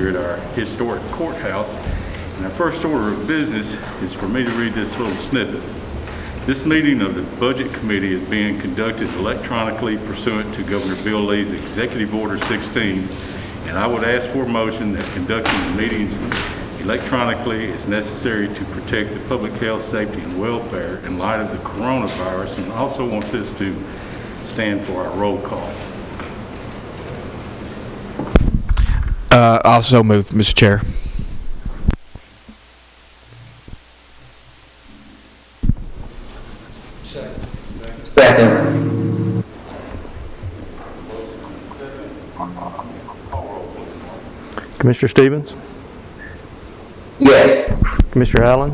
here at our historic courthouse. And our first order of business is for me to read this little snippet. This meeting of the Budget Committee is being conducted electronically pursuant to Governor Bill Lee's Executive Order 16, and I would ask for a motion that conducting the meetings electronically is necessary to protect the public health, safety, and welfare in light of the coronavirus, and also want this to stand for our roll call. Also moved, Mr. Chair. Second. Commissioner Stevens? Yes. Commissioner Allen?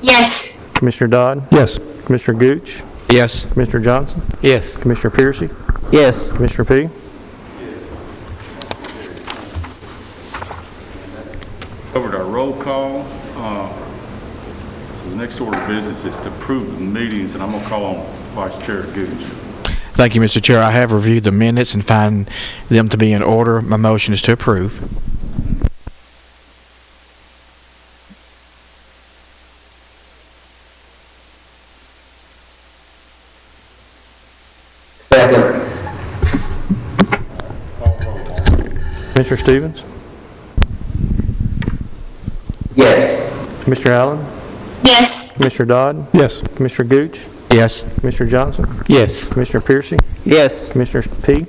Yes. Commissioner Dodd? Yes. Commissioner Gooch? Yes. Commissioner Johnson? Yes. Commissioner Piercy? Yes. Commissioner P? Covered our roll call. So the next order of business is to approve the meetings, and I'm going to call on Vice Chair Gooch. Thank you, Mr. Chair. I have reviewed the minutes and find them to be in order. My motion is to approve. Second. Commissioner Stevens? Yes. Commissioner Allen? Yes. Commissioner Dodd? Yes. Commissioner Gooch? Yes. Commissioner Johnson? Yes. Commissioner Piercy? Yes. Commissioner P?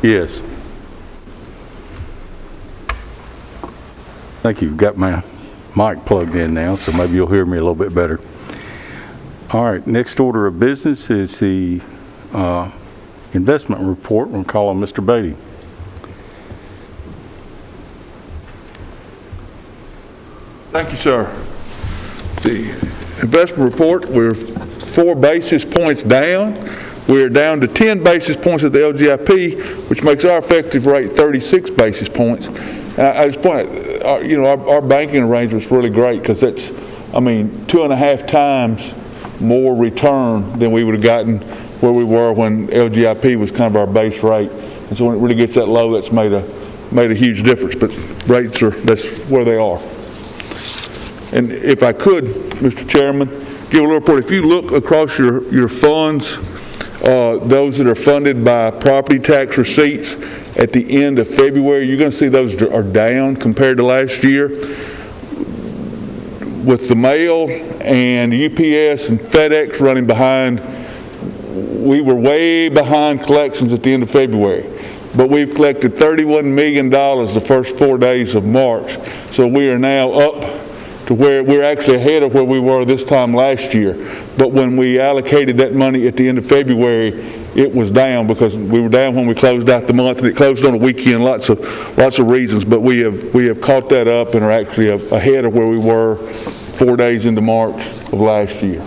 Yes. I think you've got my mic plugged in now, so maybe you'll hear me a little bit better. All right, next order of business is the investment report. We'll call on Mr. Beatty. Thank you, sir. The investment report, we're 4 basis points down. We're down to 10 basis points at the LGIP, which makes our effective rate 36 basis points. And I just point, our banking arrangement's really great because that's, 2.5 times more return than we would have gotten where we were when LGIP was kind of our base rate. And so when it really gets that low, that's made a huge difference. But rates that's where they are. And if I could, Mr. Chairman, give a little report. If you look across your funds, those that are funded by property tax receipts at the end of February, you're going to see those are down compared to last year. With the mail and UPS and FedEx running behind, we were way behind collections at the end of February. But we've collected $31 million the first 4 days of March. So we are now up to where we're actually ahead of where we were this time last year. But when we allocated that money at the end of February, it was down because we were down when we closed out the month, and it closed on a weekend. Lots of reasons, but we have caught that up and are actually ahead of where we were 4 days into March of last year.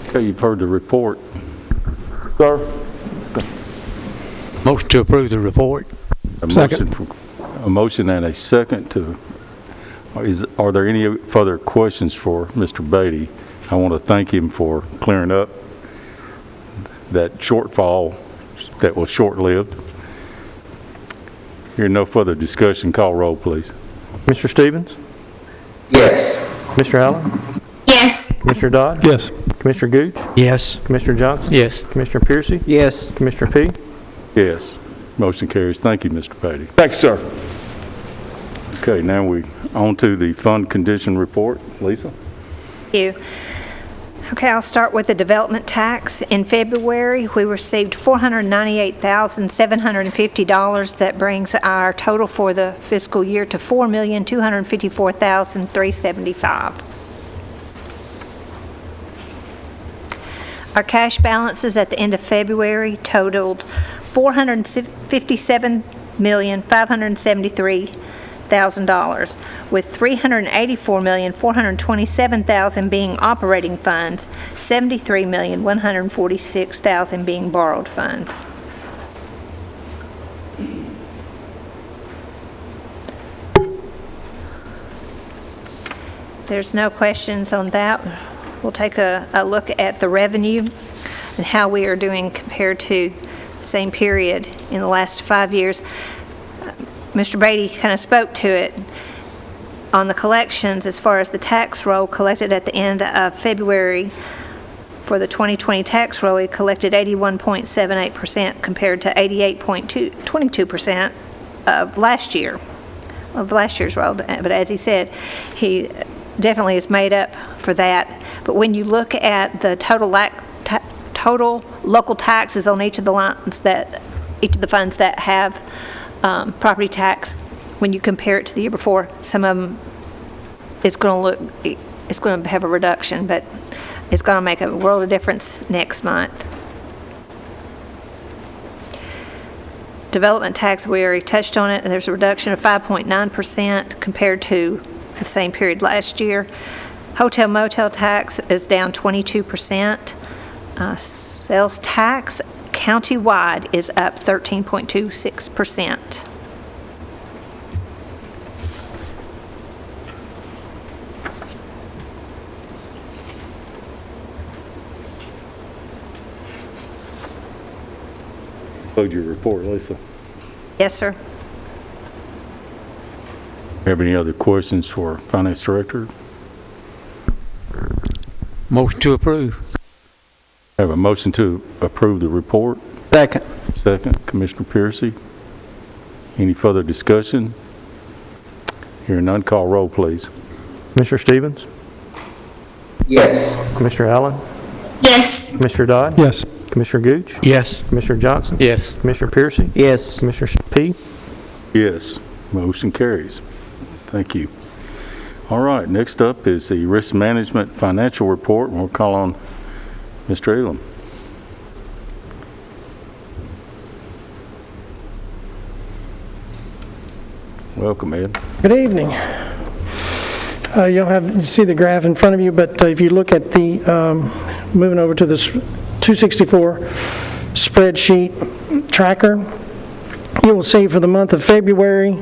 Okay, you've heard the report. Sir? Motion to approve the report. A motion and a second to. Are there any further questions for Mr. Beatty? I want to thank him for clearing up that shortfall that was short-lived. Hearing no further discussion, call roll, please. Mr. Stevens? Yes. Commissioner Allen? Yes. Commissioner Dodd? Yes. Commissioner Gooch? Yes. Commissioner Johnson? Yes. Commissioner Piercy? Yes. Commissioner P? Yes. Motion carries. Thank you, Mr. Beatty. Thank you, sir. Okay, now we on to the fund condition report. Lisa? Thank you. Okay, I'll start with the development tax. In February, we received $498,750. That brings our total for the fiscal year to $4,254,375. Our cash balances at the end of February totaled $457,573,000, with $384,427,000 being operating funds, $73,146,000 being borrowed funds. There's no questions on that. We'll take a look at the revenue. and how we are doing compared to the same period in the last 5 years. Mr. Brady kind of spoke to it on the collections as far as the tax roll collected at the end of February. For the 2020 tax roll, we collected 81.78% compared to 88.22% of last year's roll. But as he said, he definitely is made up for that. But when you look at the total local taxes on each of the lines each of the funds that have property tax, when you compare it to the year before, some of them it's going to have a reduction, but it's going to make a world of difference next month. Development tax, we already touched on it. There's a reduction of 5.9% compared to the same period last year. Hotel motel tax is down 22%. Sales tax countywide is up 13.26%. Load your report, Lisa. Yes, sir. Have any other questions for Finance Director? Motion to approve. Have a motion to approve the report. Second. Second, Commissioner Piercy. Any further discussion? Hearing none, call roll, please. Commissioner Stevens? Yes. Commissioner Allen? Yes. Commissioner Dodd? Yes. Commissioner Gooch? Yes. Commissioner Johnson? Yes. Commissioner Piercy? Yes. Commissioner P? Yes, motion carries. Thank you. All right, next up is the Risk Management Financial Report, and we'll call on Mr. Elam. Welcome, Ed. Good evening. You see the graph in front of you, but if you look at the, moving over to this 264 spreadsheet tracker, you will see for the month of February,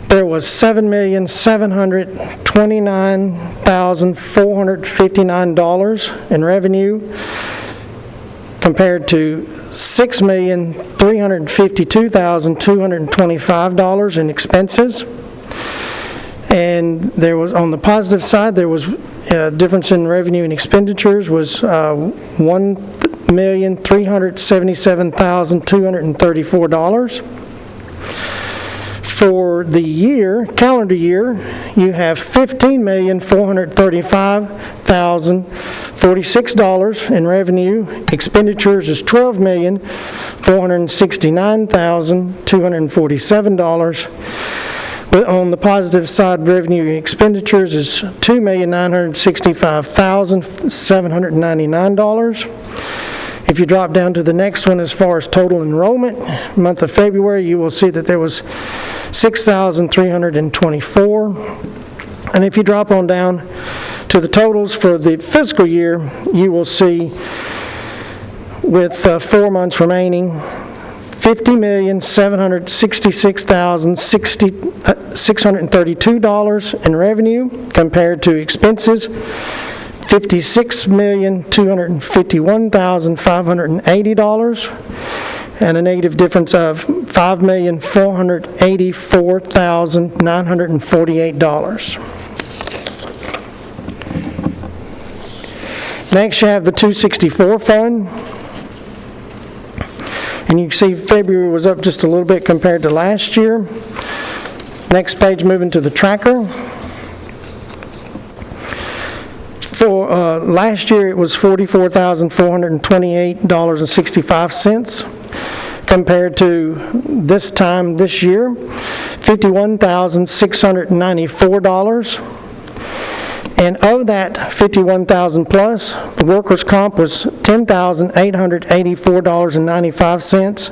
there was $7,729,459 in revenue compared to $6,352,225 in expenses. And there was, on the positive side, there was a difference in revenue and expenditures was $1,377,234. For the year, calendar year, you have $15,435,046 in revenue. Expenditures is $12,469,247. But on the positive side, revenue and expenditures is $2,965,799. If you drop down to the next one, as far as total enrollment, month of February, you will see that there was 6,324. And if you drop on down to the totals for the fiscal year, you will see with 4 months remaining, $50,766,632 in revenue compared to expenses $56,251,580 and a negative difference of $5,484,948. Next, you have the 264 fund. And you can see February was up just a little bit compared to last year. Next page, moving to the tracker. For last year, it was $44,428.65 compared to this time this year, $51,694. And of that $51,000 plus, the workers' comp was $10,884.95.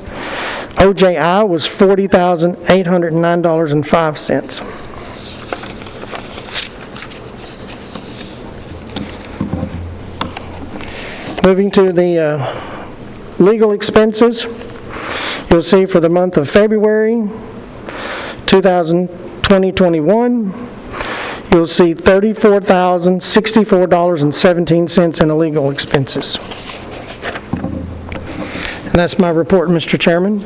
OJI was $40,809.05. Moving to the legal expenses, you'll see for the month of February 2021, you'll see $34,064.17 in illegal expenses. that's my report, Mr. Chairman.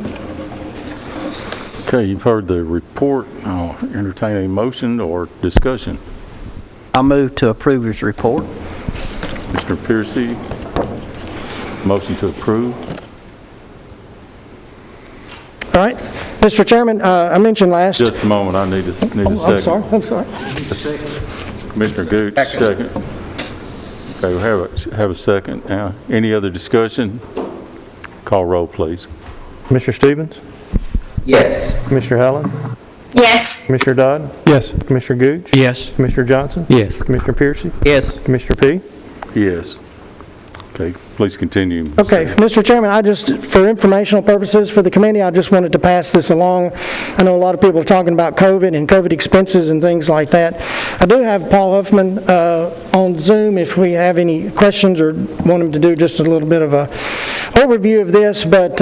Okay, you've heard the report. I'll entertain a motion or discussion. I'll move to approve his report. Mr. Piercy, motion to approve. All right, Mr. Chairman, I mentioned last... Just a moment, I need a second. I'm sorry. Commissioner Gooch, second. Okay, we'll have a second now. Any other discussion? Call roll, please. Commissioner Stevens? Yes. Commissioner Allen? Yes. Commissioner Dodd? Yes. Commissioner Gooch? Yes. Commissioner Johnson? Yes. Commissioner Piercy? Yes. Commissioner P? Yes. Okay, please continue. Okay, Mr. Chairman, for informational purposes for the committee, I just wanted to pass this along. I know a lot of people are talking about COVID and COVID expenses and things like that. I do have Paul Huffman on Zoom if we have any questions or want him to do just a little bit of a overview of this, but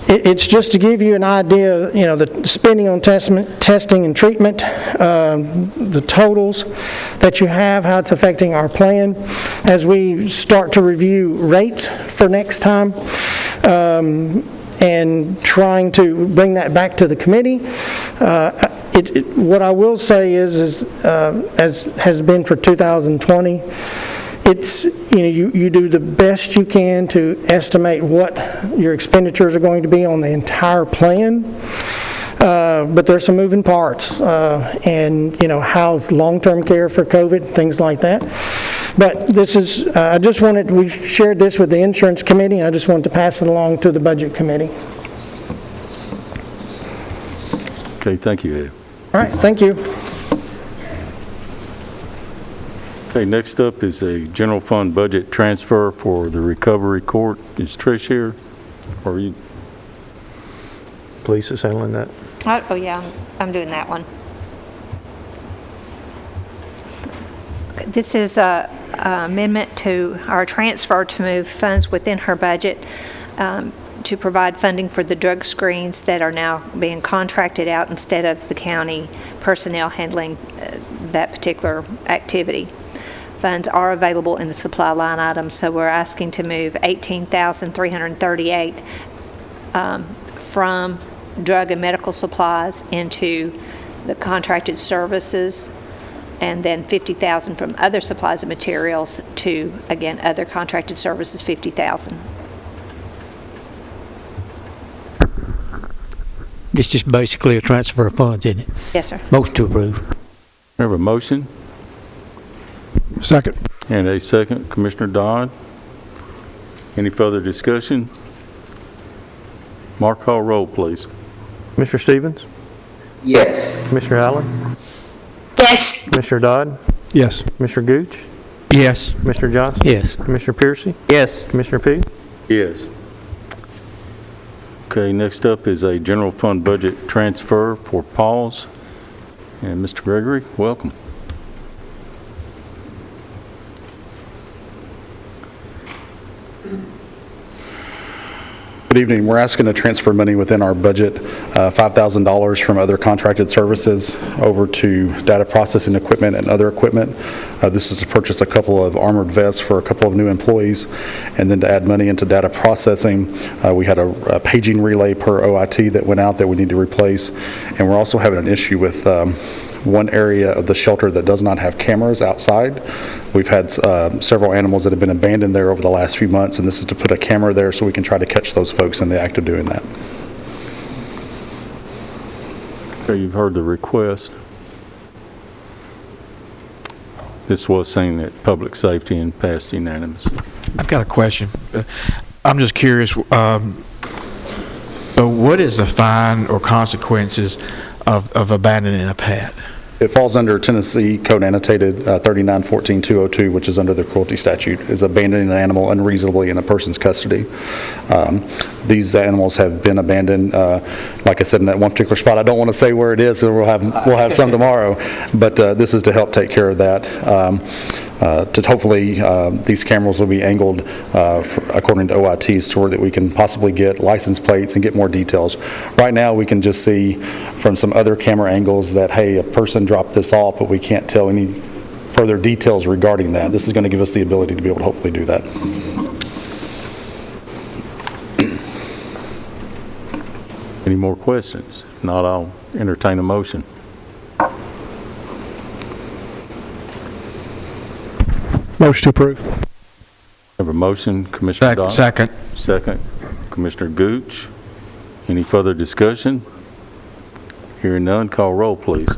it's just to give you an idea, the spending on testing and treatment, the totals that you have, how it's affecting our plan as we start to review rates for next time, and trying to bring that back to the committee. What I will say is as has been for 2020, it's, you do the best you can to estimate what your expenditures are going to be on the entire plan, but there's some moving parts, and, how's long-term care for COVID, things like that. But this is, we've shared this with the insurance committee, and I just wanted to pass it along to the budget committee. Okay, thank you, Ed. All right, thank you. Okay, next up is a general fund budget transfer for the recovery court. Is Trish here? Or are you? Police is handling that. Oh, yeah, I'm doing that one. This is a amendment to our transfer to move funds within her budget to provide funding for the drug screens that are now being contracted out instead of the county personnel handling that particular activity. Funds are available in the supply line item, so we're asking to move $18,338 from drug and medical supplies into the contracted services, and then $50,000 from other supplies and materials to, again, other contracted services, $50,000. This is basically a transfer of funds, isn't it? Yes, sir. Motion to approve. We have a motion Second. and a second. Commissioner Dodd. Any further discussion? Mark, call roll, please. Commissioner Stevens? Yes. Commissioner Allen? Yes. Commissioner Dodd? Yes. Commissioner Gooch? Yes. Commissioner Johnson? Yes. Commissioner Piercy? Yes. Commissioner P? Yes. Okay, next up is a general fund budget transfer for Paul's. And Mr. Gregory, welcome. Good evening. We're asking to transfer money within our budget, $5,000 from other contracted services over to data processing equipment and other equipment. This is to purchase a couple of armored vests for a couple of new employees, and then to add money into data processing. We had a paging relay per OIT that went out that we need to replace, and we're also having an issue with one area of the shelter that does not have cameras outside. We've had several animals that have been abandoned there over the last few months, and this is to put a camera there so we can try to catch those folks in the act of doing that. Okay, you've heard the request. This was seen at Public Safety and passed unanimous. I've got a question. I'm just curious, what is the fine or consequences of abandoning a pet? It falls under Tennessee Code Annotated 3914-202, which is under the cruelty statute, is abandoning an animal unreasonably in a person's custody. These animals have been abandoned, like I said, in that one particular spot. I don't want to say where it is, so we'll have some tomorrow, but this is to help take care of that. To hopefully these cameras will be angled according to OITs to where that we can possibly get license plates and get more details. Right now we can just see from some other camera angles that, hey, a person dropped this off, but we can't tell any further details regarding that. This is going to give us the ability to be able to hopefully do that. Any more questions? If not, I'll entertain a motion. Motion to approve. Have a motion, Commissioner Dodd. Second. Second, Commissioner Gooch. Any further discussion? Hearing none, call roll, please.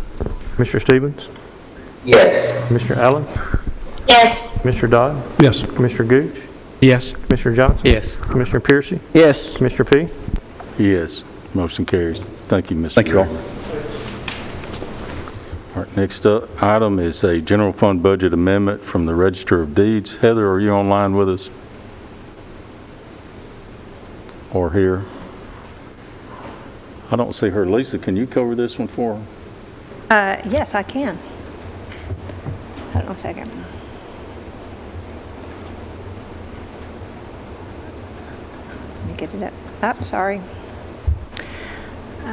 Mr. Stevens? Yes. Mr. Allen? Yes. Mr. Dodd? Yes. Commissioner Gooch? Yes. Commissioner Johnson? Yes. Commissioner Piercy? Yes. Commissioner P? Yes, motion carries. Thank you, Mr. Thank you all. Gregg. All right, next item is a general fund budget amendment from the Register of Deeds. Heather, are you online with us? Or here? I don't see her. Lisa, can you cover this one for her? Yes, I can. Hold on a second. Let me get it up. Oh, sorry.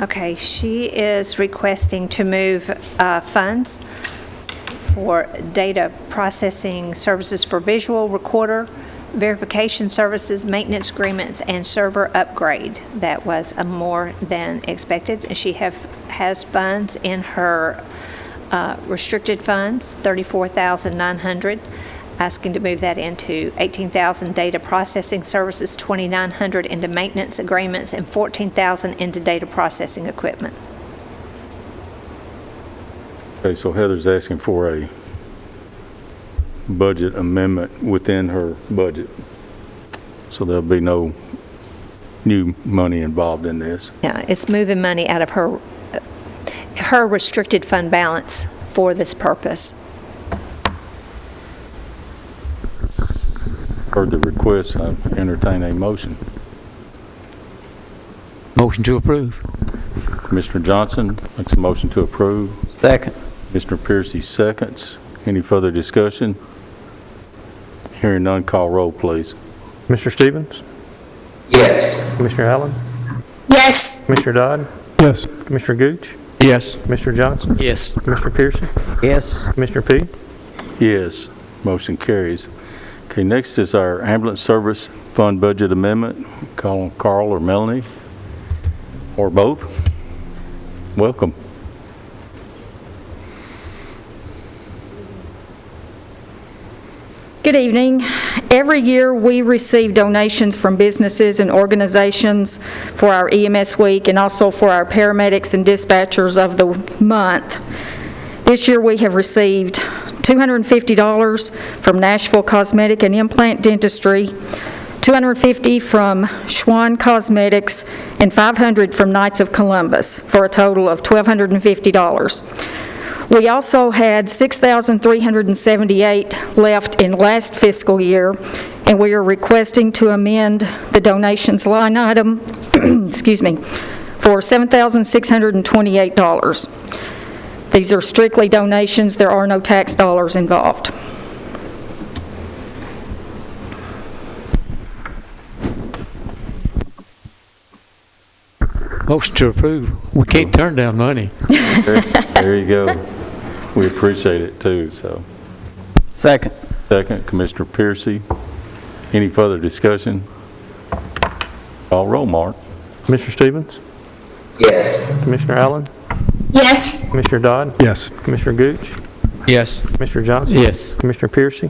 Okay, she is requesting to move funds for data processing services for visual recorder, verification services, maintenance agreements, and server upgrade. That was more than expected. She has funds in her restricted funds, $34,900, asking to move that into $18,000 data processing services, $2,900 into maintenance agreements, and $14,000 into data processing equipment. Okay, so Heather's asking for a budget amendment within her budget. So there'll be no new money involved in this. Yeah, it's moving money out of her restricted fund balance for this purpose. Heard the request, I entertain a motion. Motion to approve. Commissioner Johnson makes a motion to approve. Second. Mr. Piercy seconds. Any further discussion? Hearing none, call roll, please. Mr. Stevens? Yes. Commissioner Allen? Yes. Commissioner Dodd? Yes. Commissioner Gooch? Yes. Commissioner Johnson? Yes. Commissioner Piercy? Yes. Commissioner P? Yes, motion carries. Okay, next is our ambulance service fund budget amendment. Call on Carl or Melanie, or both. Welcome. Good evening. Every year we receive donations from businesses and organizations for our EMS week and also for our paramedics and dispatchers of the month. This year we have received $250 from Nashville Cosmetic and Implant Dentistry, $250 from Schwann Cosmetics, and $500 from Knights of Columbus, for a total of $1,250. We also had $6,378 left in last fiscal year, and we are requesting to amend the donations line item, excuse me, for $7,628. These are strictly donations. There are no tax dollars involved. Motion to approve. We can't turn down money. There you go. We appreciate it too, so. Second. Second, Commissioner Piercy. Any further discussion? Call roll, Mark. Mr. Stevens? Yes. Commissioner Allen? Yes. Commissioner Dodd? Yes. Commissioner Gooch? Yes. Commissioner Johnson? Yes. Commissioner Piercy?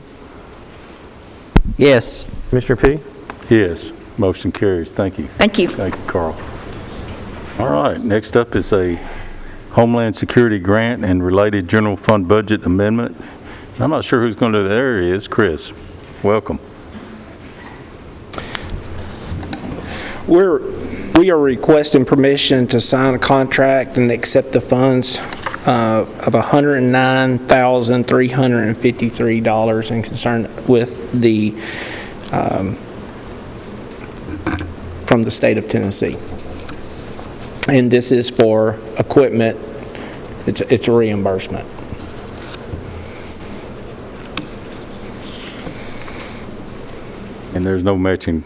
Yes. Commissioner P? Yes, motion carries. Thank you. Thank you. Thank you, Carl. All right, next up is a Homeland Security grant and related general fund budget amendment. I'm not sure who's going to do that. There he is, Chris. Welcome. We are requesting permission to sign a contract and accept the funds of $109,353 in concern with the from the state of Tennessee. And this is for equipment. It's a reimbursement. And there's no matching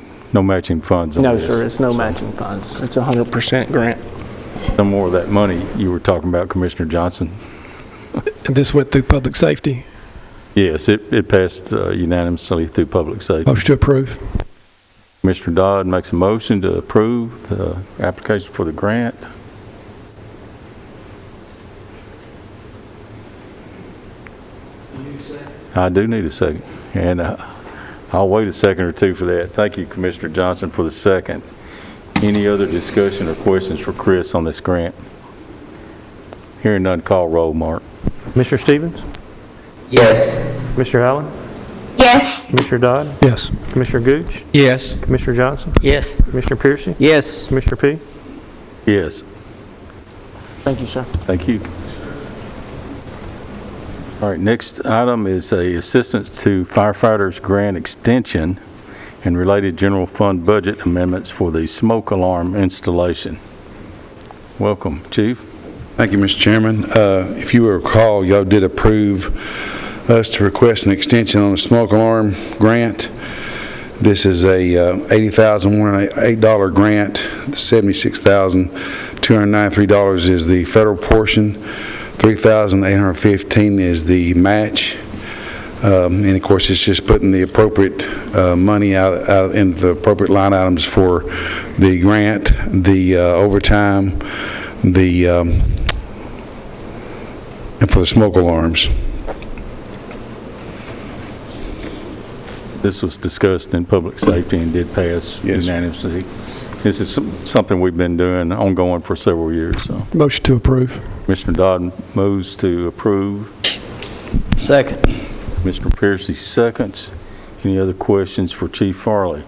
funds on No, this. sir, it's no matching funds. It's a 100% grant. Some more of that money you were talking about, Commissioner Johnson. And this went through public safety? Yes, it passed unanimously through public safety. Motion to approve. Commissioner Dodd makes a motion to approve the application for the grant. I do need a second, and I'll wait a second or two for that. Thank you, Commissioner Johnson, for the second. Any other discussion or questions for Chris on this grant? Hearing none, call roll, Mark. Commissioner Stevens? Yes. Commissioner Allen? Yes. Commissioner Dodd? Yes. Commissioner Gooch? Yes. Commissioner Johnson? Yes. Commissioner Piercy? Yes. Commissioner P? Yes. Thank you, sir. Thank you. All right, next item is a assistance to firefighters grant extension and related general fund budget amendments for the smoke alarm installation. Welcome, Chief. Thank you, Mr. Chairman. If you will recall, y'all did approve us to request an extension on the smoke alarm grant. This is a $80,108 grant. $76,293 is the federal portion. $3,815 is the match. And of course, it's just putting the appropriate money out in the appropriate line items for the grant, the overtime, and for the smoke alarms. This was discussed in public safety and did pass unanimously. This is something we've been doing ongoing for several years. So, Motion to approve. Commissioner Dodd moves to approve. Second. Commissioner Piercy seconds. Any other questions for Chief Farley?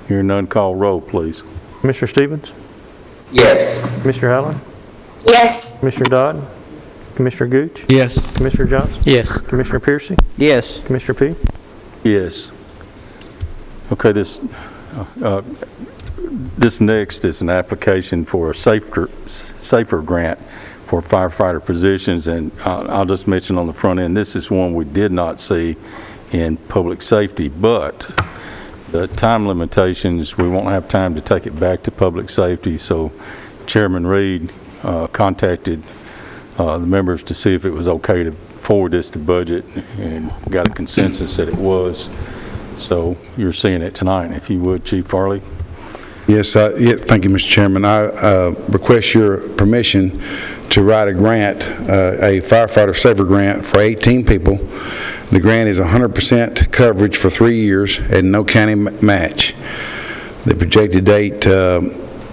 Hearing none, call roll, please. Commissioner Stevens? Yes. Commissioner Allen? Yes. Commissioner Dodd? Commissioner Gooch? Yes. Commissioner Johnson? Yes. Commissioner Piercy? Yes. Commissioner P? Yes. Okay, this next is an application for a safer grant for firefighter positions, and I'll just mention on the front end, this is one we did not see in public safety, but the time limitations, we won't have time to take it back to public safety, so Chairman Reed contacted the members to see if it was okay to forward this to budget, and got a consensus that it was. So you're seeing it tonight. If you would, Chief Farley. Yes, thank you, Mr. Chairman. I request your permission to write a grant, a firefighter saver grant for 18 people. The grant is 100% coverage for 3 years and no county match. The projected date,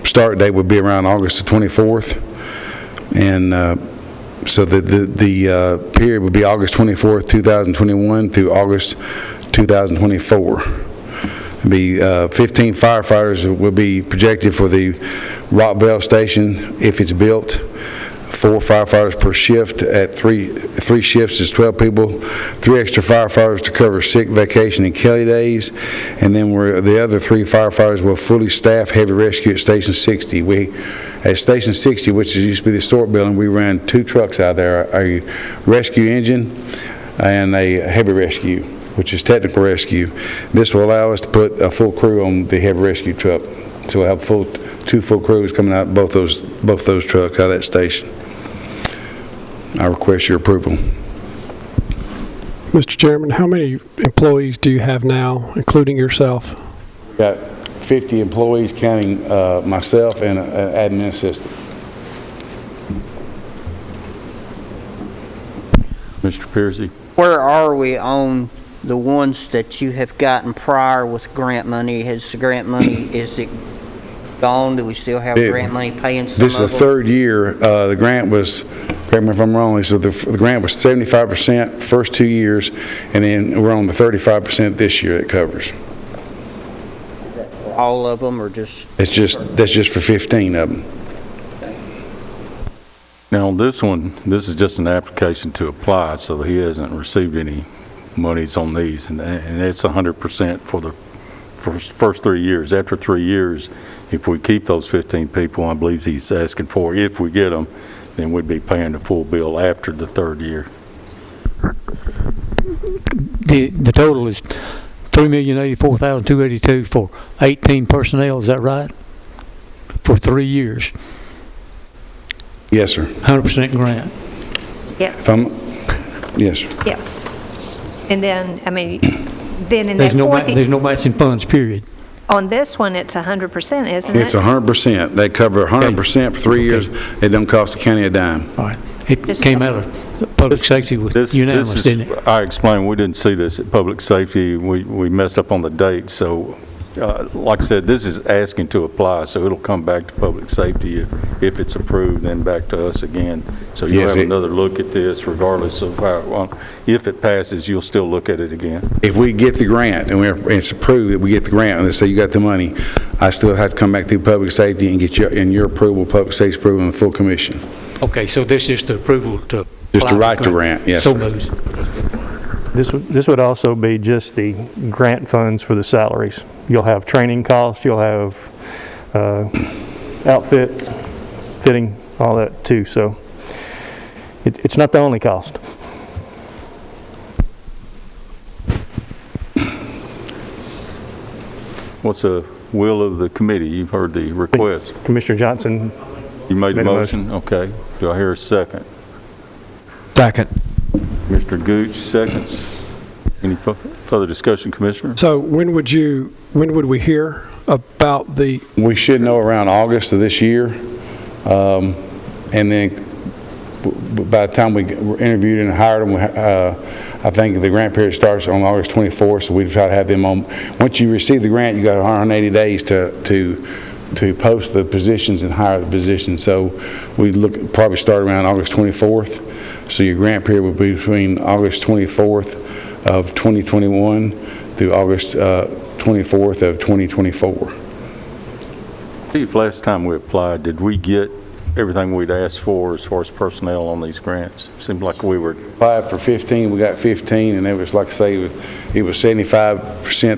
start date would be around August the 24th, and so the period would be August 24th, 2021 through August 2024. Be 15 firefighters will be projected for the Rockville station if it's built. 4 firefighters per shift. At three shifts is 12 people. 3 extra firefighters to cover sick, vacation, and Kelly days. And then the other 3 firefighters will fully staff heavy rescue at Station 60. At Station 60, which used to be the historic building, we ran 2 trucks out there, a rescue engine and a heavy rescue, which is technical rescue. This will allow us to put a full crew on the heavy rescue truck. So we'll have 2 full crews coming out both those trucks out of that station. I request your approval. Mr. Chairman, how many employees do you have now, including yourself? We've got 50 employees, counting myself and an admin assistant. Mr. Piercy. Where are we on the ones that you have gotten prior with grant money? Has the grant money, is it gone? Do we still have grant money paying some This is the of them? 3rd year. The grant was, correct me if I'm wrong, so the grant was 75% first 2 years, and then we're on the 35% this year it covers. All of them, or just? That's just for 15 of them. Now on this one, this is just an application to apply, so he hasn't received any monies on these, and it's 100% for the first 3 years. After 3 years, if we keep those 15 people, I believe he's asking for, if we get them, then we'd be paying the full bill after the 3rd year. The total is $3,084,282 for 18 personnel. Is that right? For 3 years. Yes, sir. 100% grant. Yeah. Yes, sir. Yes. And then, I mean, then in There's that no, fourth, there's no matching funds, period. on this one, it's 100%, isn't it? It's 100%. They cover 100% for 3 years. It don't cost the county a dime. All right. It came out of public safety with unanimous, didn't it? I explained, we didn't see this at public safety. We messed up on the date, so like I said, this is asking to apply, so it'll come back to public safety if it's approved, then back to us again. So you'll Yes, have another look at this regardless of how, if it passes, you'll still look at it again. If we get the grant and it's approved, that we get the grant and they say you got the money, I still have to come back through public safety and get your approval, public safety approval, and the full commission. Okay, so this is the approval to Just to apply write for the grant, yes, So sir. moved. This would also be just the grant funds for the salaries. You'll have training costs, you'll have outfit, fitting, all that too. So it's not the only cost. What's the will of the committee? You've heard the request. Commissioner Johnson. You made the Made a motion? Okay. Do I hear a second? Second. Mr. Gooch, seconds. Any further discussion, Commissioner? So when would we hear about the? We should know around August of this year. And then by the time we were interviewed and hired them, I think the grant period starts on August 24th, so we try to have them on. Once you receive the grant, you got 180 days to post the positions and hire the positions. So we probably start around August 24th. So your grant period will be between August 24th of 2021 through August 24th of 2024. Steve, last time we applied, did we get everything we'd asked for as far as personnel on these grants? Seemed like we were... Applied for 15, we got 15, and it was, like I say, it was 75%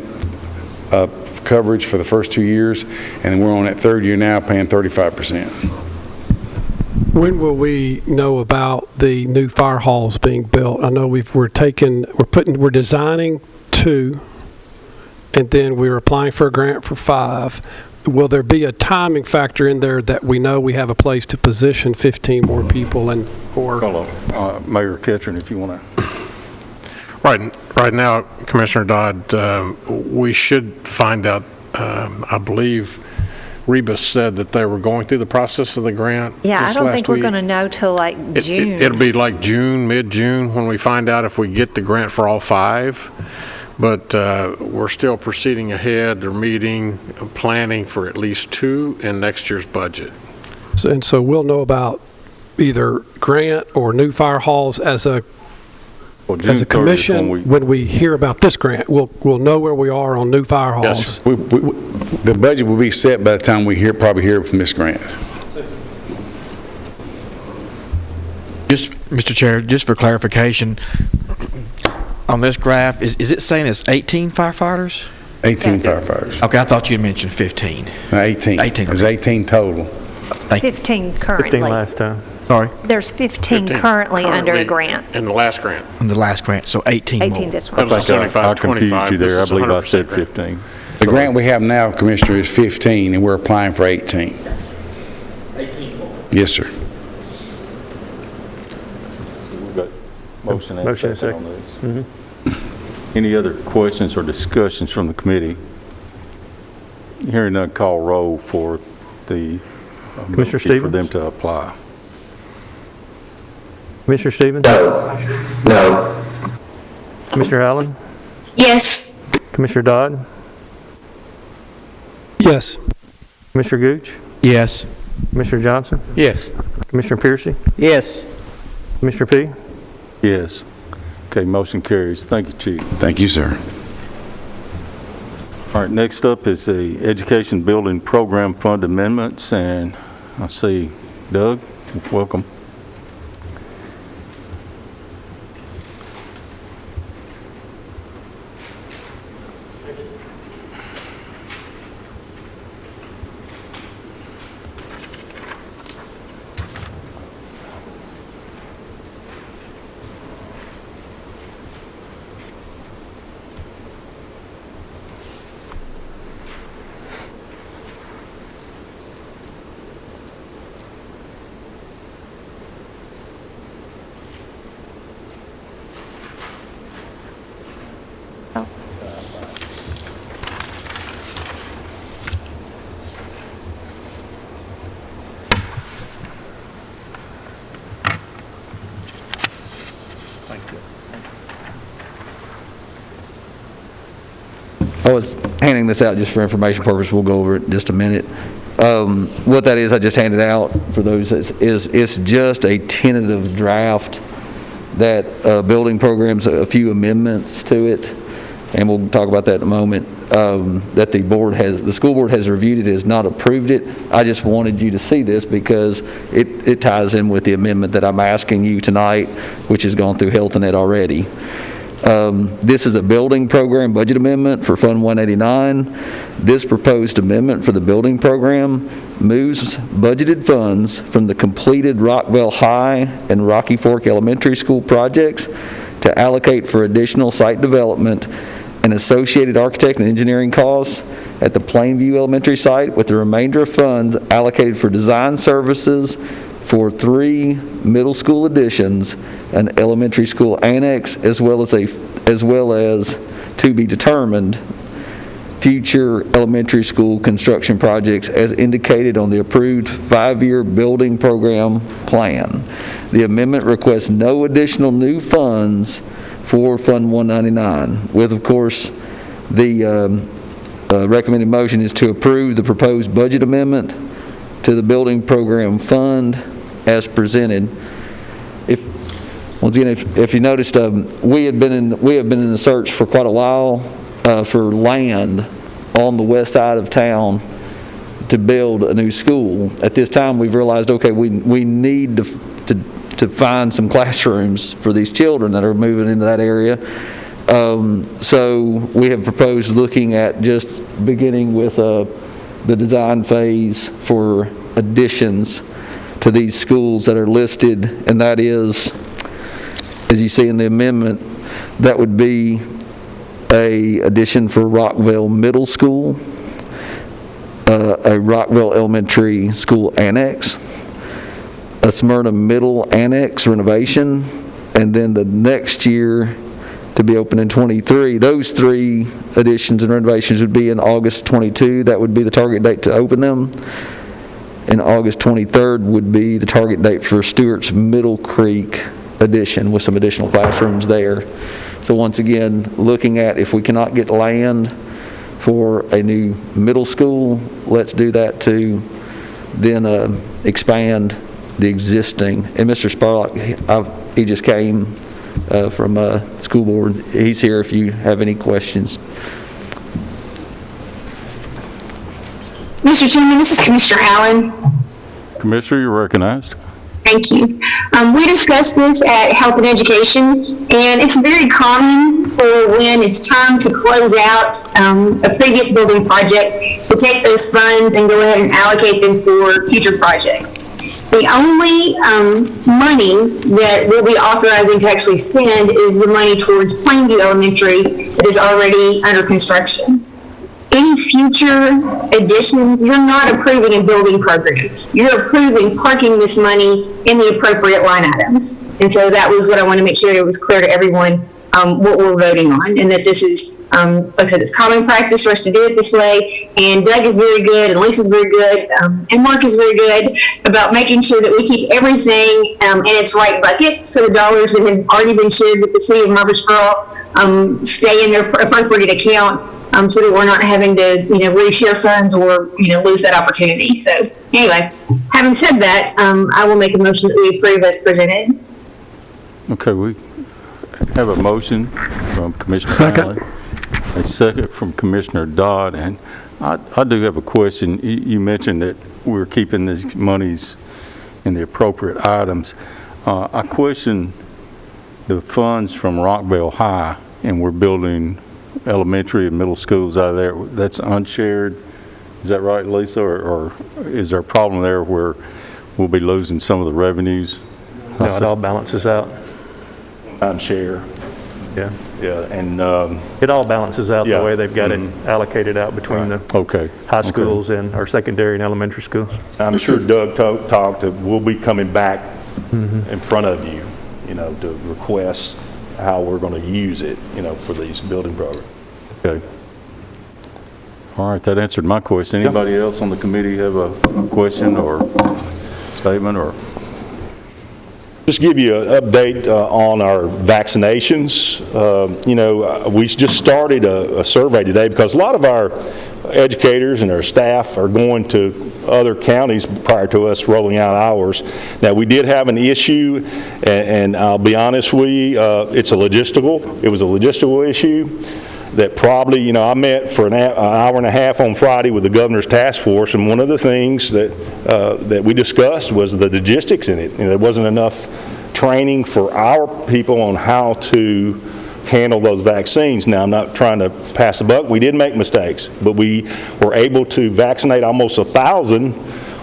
coverage for the first 2 years, and we're on that third year now paying 35%. When will we know about the new fire halls being built? I know we're designing 2, and then we're applying for a grant for 5. Will there be a timing factor in there that we know we have a place to position 15 more people or? Mayor Ketchern, if you want to. Right now, Commissioner Dodd, we should find out, I believe Rebus said that they were going through the process of the grant. Yeah, I don't think we're going to know till like June. It'll be like June, mid-June, when we find out if we get the grant for all 5. But we're still proceeding ahead. They're meeting, planning for at least 2 in next year's budget. And so we'll know about either grant or new fire halls as a commission when we hear about this grant. We'll know where we are on new fire halls. Yes, the budget will be set by the time we probably hear from this grant. Just, Mr. Chair, just for clarification, on this graph, is it saying it's 18 firefighters? 18 firefighters. Okay, I thought you had mentioned 15. No, 18. 18. There's 18 total. 15 currently. 15 last time. Sorry? There's 15 currently under a grant. In the last grant. In the last grant, so 18 more. 18 this one. I confused you there. I believe I said 15. The grant we have now, Commissioner, is 15, and we're applying for 18. 18 more. Yes, sir. We've got motion and Motion second on and this. Any other questions or discussions from the committee? Hearing none, call roll for the Commissioner ability Stevens? for them to apply. Commissioner Stevens? No. Commissioner Allen? Yes. Commissioner Dodd? Yes. Commissioner Gooch? Yes. Commissioner Johnson? Yes. Commissioner Piercy? Yes. Commissioner P? Yes. Okay, motion carries. Thank you, Chief. Thank you, sir. All right, next up is the Education Building Program Fund Amendments, and I see Doug. Welcome. I was handing this out just for information purpose. We'll go over it in just a minute. What that is, I just handed out for those, is it's just a tentative draft that building programs a few amendments to it, and we'll talk about that in a moment, that the school board has reviewed it, has not approved it. I just wanted you to see this because it ties in with the amendment that I'm asking you tonight, which has gone through Health and Ed already. This is a building program budget amendment for Fund 189. This proposed amendment for the building program moves budgeted funds from the completed Rockville High and Rocky Fork Elementary School projects to allocate for additional site development and associated architect and engineering costs at the Plainview Elementary site, with the remainder of funds allocated for design services for 3 middle school additions, an elementary school annex, as well as to be determined future elementary school construction projects as indicated on the approved 5-year building program plan. The amendment requests no additional new funds for Fund 199, with, of course, the recommended motion is to approve the proposed budget amendment to the building program fund as presented. Once again, if you noticed, we have been in the search for quite a while for land on the west side of town to build a new school. At this time, we've realized, okay, we need to find some classrooms for these children that are moving into that area. So we have proposed looking at just beginning with the design phase for additions to these schools that are listed, and that is, as you see in the amendment, that would be a addition for Rockville Middle School, a Rockville Elementary School Annex, a Smyrna Middle Annex renovation, and then the next year to be open in 23. Those 3 additions and renovations would be in August 22. That would be the target date to open them. And August 23rd would be the target date for Stewart's Middle Creek addition with some additional classrooms there. So once again, looking at if we cannot get land for a new middle school, let's do that to then expand the existing. And Mr. Spurlock, he just came from school board. He's here if you have any questions. Mr. Chairman, this is Commissioner Allen. Commissioner, you're recognized. Thank you. We discussed this at Health and Education, and it's very common for when it's time to close out a previous building project to take those funds and go ahead and allocate them for future projects. The only money that we'll be authorizing to actually spend is the money towards Plainview Elementary that is already under construction. Any future additions, you're not approving a building program. You're approving parking this money in the appropriate line items. And so that was what I want to make sure it was clear to everyone what we're voting on, and that this is, like I said, it's common practice for us to do it this way. And Doug is very good, and Lisa's very good, and Mark is very good about making sure that we keep everything in its right bucket, so the dollars that have already been shared with the city of Murfreesboro stay in their appropriate account. So that we're not having to, reshare funds or, lose that opportunity. So anyway, having said that, I will make a motion that we approve as presented. Okay, we have a motion from Commissioner Allen, a second from Commissioner Dodd, and I do have a question. You mentioned that we're keeping these monies in the appropriate items. I question the funds from Rockville High, and we're building elementary and middle schools out of there. That's unshared. Is that right, Lisa? Or is there a problem there where we'll be losing some of the revenues? No, it all balances out. Unshare. Yeah. Yeah, and it all balances out yeah. the way they've got it allocated out between the high schools and our secondary and elementary schools. I'm sure Doug talked that we'll be coming back in front of you, to request how we're going to use it, for these building programs. Okay. All right, that answered my question. Anybody else on the committee have a question or statement or? Just give you an update on our vaccinations. We just started a survey today because a lot of our educators and our staff are going to other counties prior to us rolling out ours. Now, we did have an issue, and I'll be honest with you, it was a logistical issue that probably, I met for an hour and a half on Friday with the governor's task force, and one of the things that we discussed was the logistics in it. There wasn't enough training for our people on how to handle those vaccines. Now, I'm not trying to pass the buck. We did make mistakes, but we were able to vaccinate almost 1,000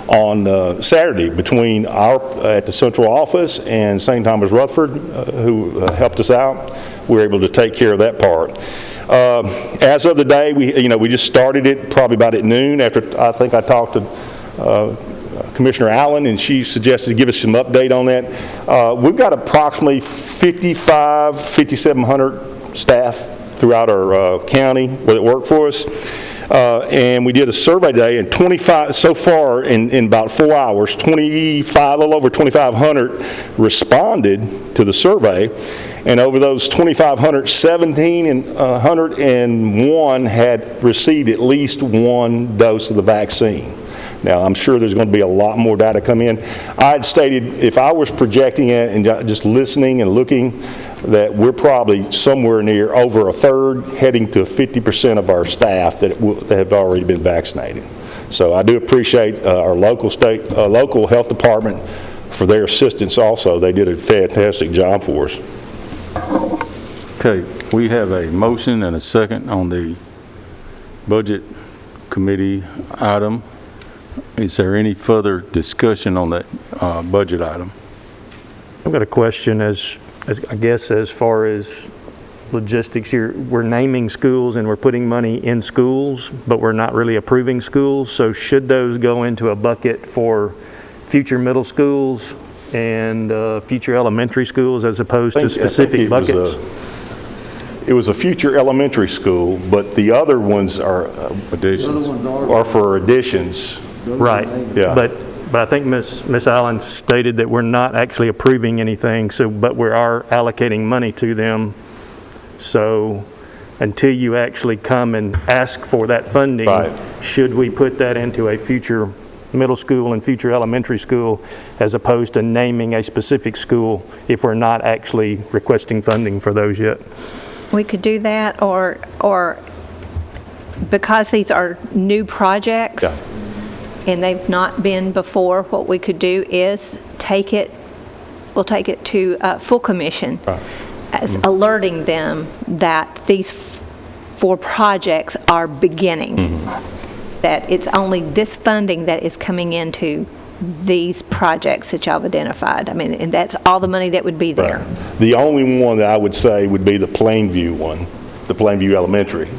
on Saturday between at the central office and St. Thomas Rutherford, who helped us out. We were able to take care of that part. As of the day, we just started it probably about at noon after I think I talked to Commissioner Allen, and she suggested to give us some update on that. We've got approximately 5,700 staff throughout our county that work for us. And we did a survey today, and 25 so far in about 4 hours, a little over 2,500 responded to the survey. And over those 2,500, 1,701 had received at least one dose of the vaccine. Now, I'm sure there's going to be a lot more data come in. I had stated if I was projecting it and just listening and looking, that we're probably somewhere near over a third, heading to 50% of our staff that have already been vaccinated. So I do appreciate our local health department for their assistance also. They did a fantastic job for us. Okay, we have a motion and a second on the budget committee item. Is there any further discussion on that budget item? I've got a question as far as logistics here. We're naming schools and we're putting money in schools, but we're not really approving schools. So should those go into a bucket for future middle schools and future elementary schools as opposed to specific buckets? It was a future elementary school, but the other ones are additions. Are for additions. Right. Yeah. But I think Ms. Allen stated that we're not actually approving anything, but we are allocating money to them. So until you actually come and ask for that funding, right, should we put that into a future middle school and future elementary school as opposed to naming a specific school if we're not actually requesting funding for those yet? We could do that, or because these are new projects, yeah, and they've not been before, what we could do is we'll take it to full commission, right, as alerting them that these 4 projects are beginning, that it's only this funding that is coming into these projects that y'all have identified. I mean, and that's all the money that would be there. Right. The only one that I would say would be the Plainview one, the Plainview Elementary.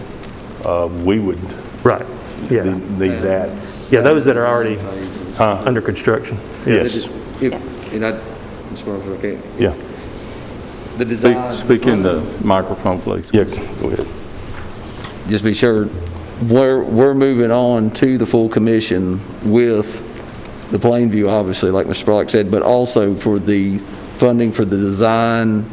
We would need that. Yeah, those that are already under construction. Yes. Yeah. The design. Speak in the microphone, please. Yes, go ahead. Just be sure, we're moving on to the full commission with the Plainview, obviously, like Mr. Spurlock said, but also for the funding for the design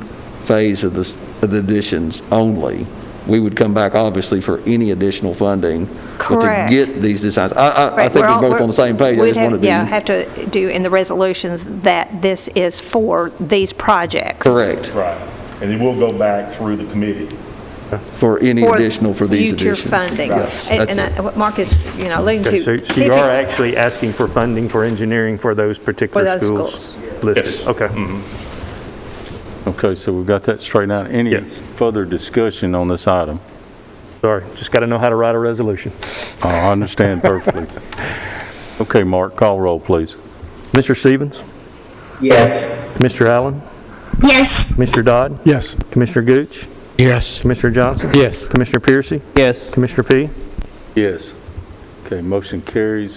phase of the additions only. We would come back, obviously, for any additional funding. Correct. But to get these designs. I think we're both on the same page. I just wanted to have to do in the resolutions that this is for these projects. Correct. Right. And it will go back through the committee. For any additional for these additions. Future funding. Yes. And what Mark is, alluding to. So you are actually asking for funding for engineering for those particular schools listed? Yes. Okay. Okay, so we've got that straightened out. Any further discussion on this item? Sorry, just got to know how to write a resolution. Oh, I understand perfectly. Okay, Mark, call roll, please. Mr. Stevens? Yes. Mr. Allen? Yes. Mr. Dodd? Yes. Commissioner Gooch? Yes. Commissioner Johnson? Yes. Commissioner Piercy? Yes. Commissioner P? Yes. Okay, motion carries.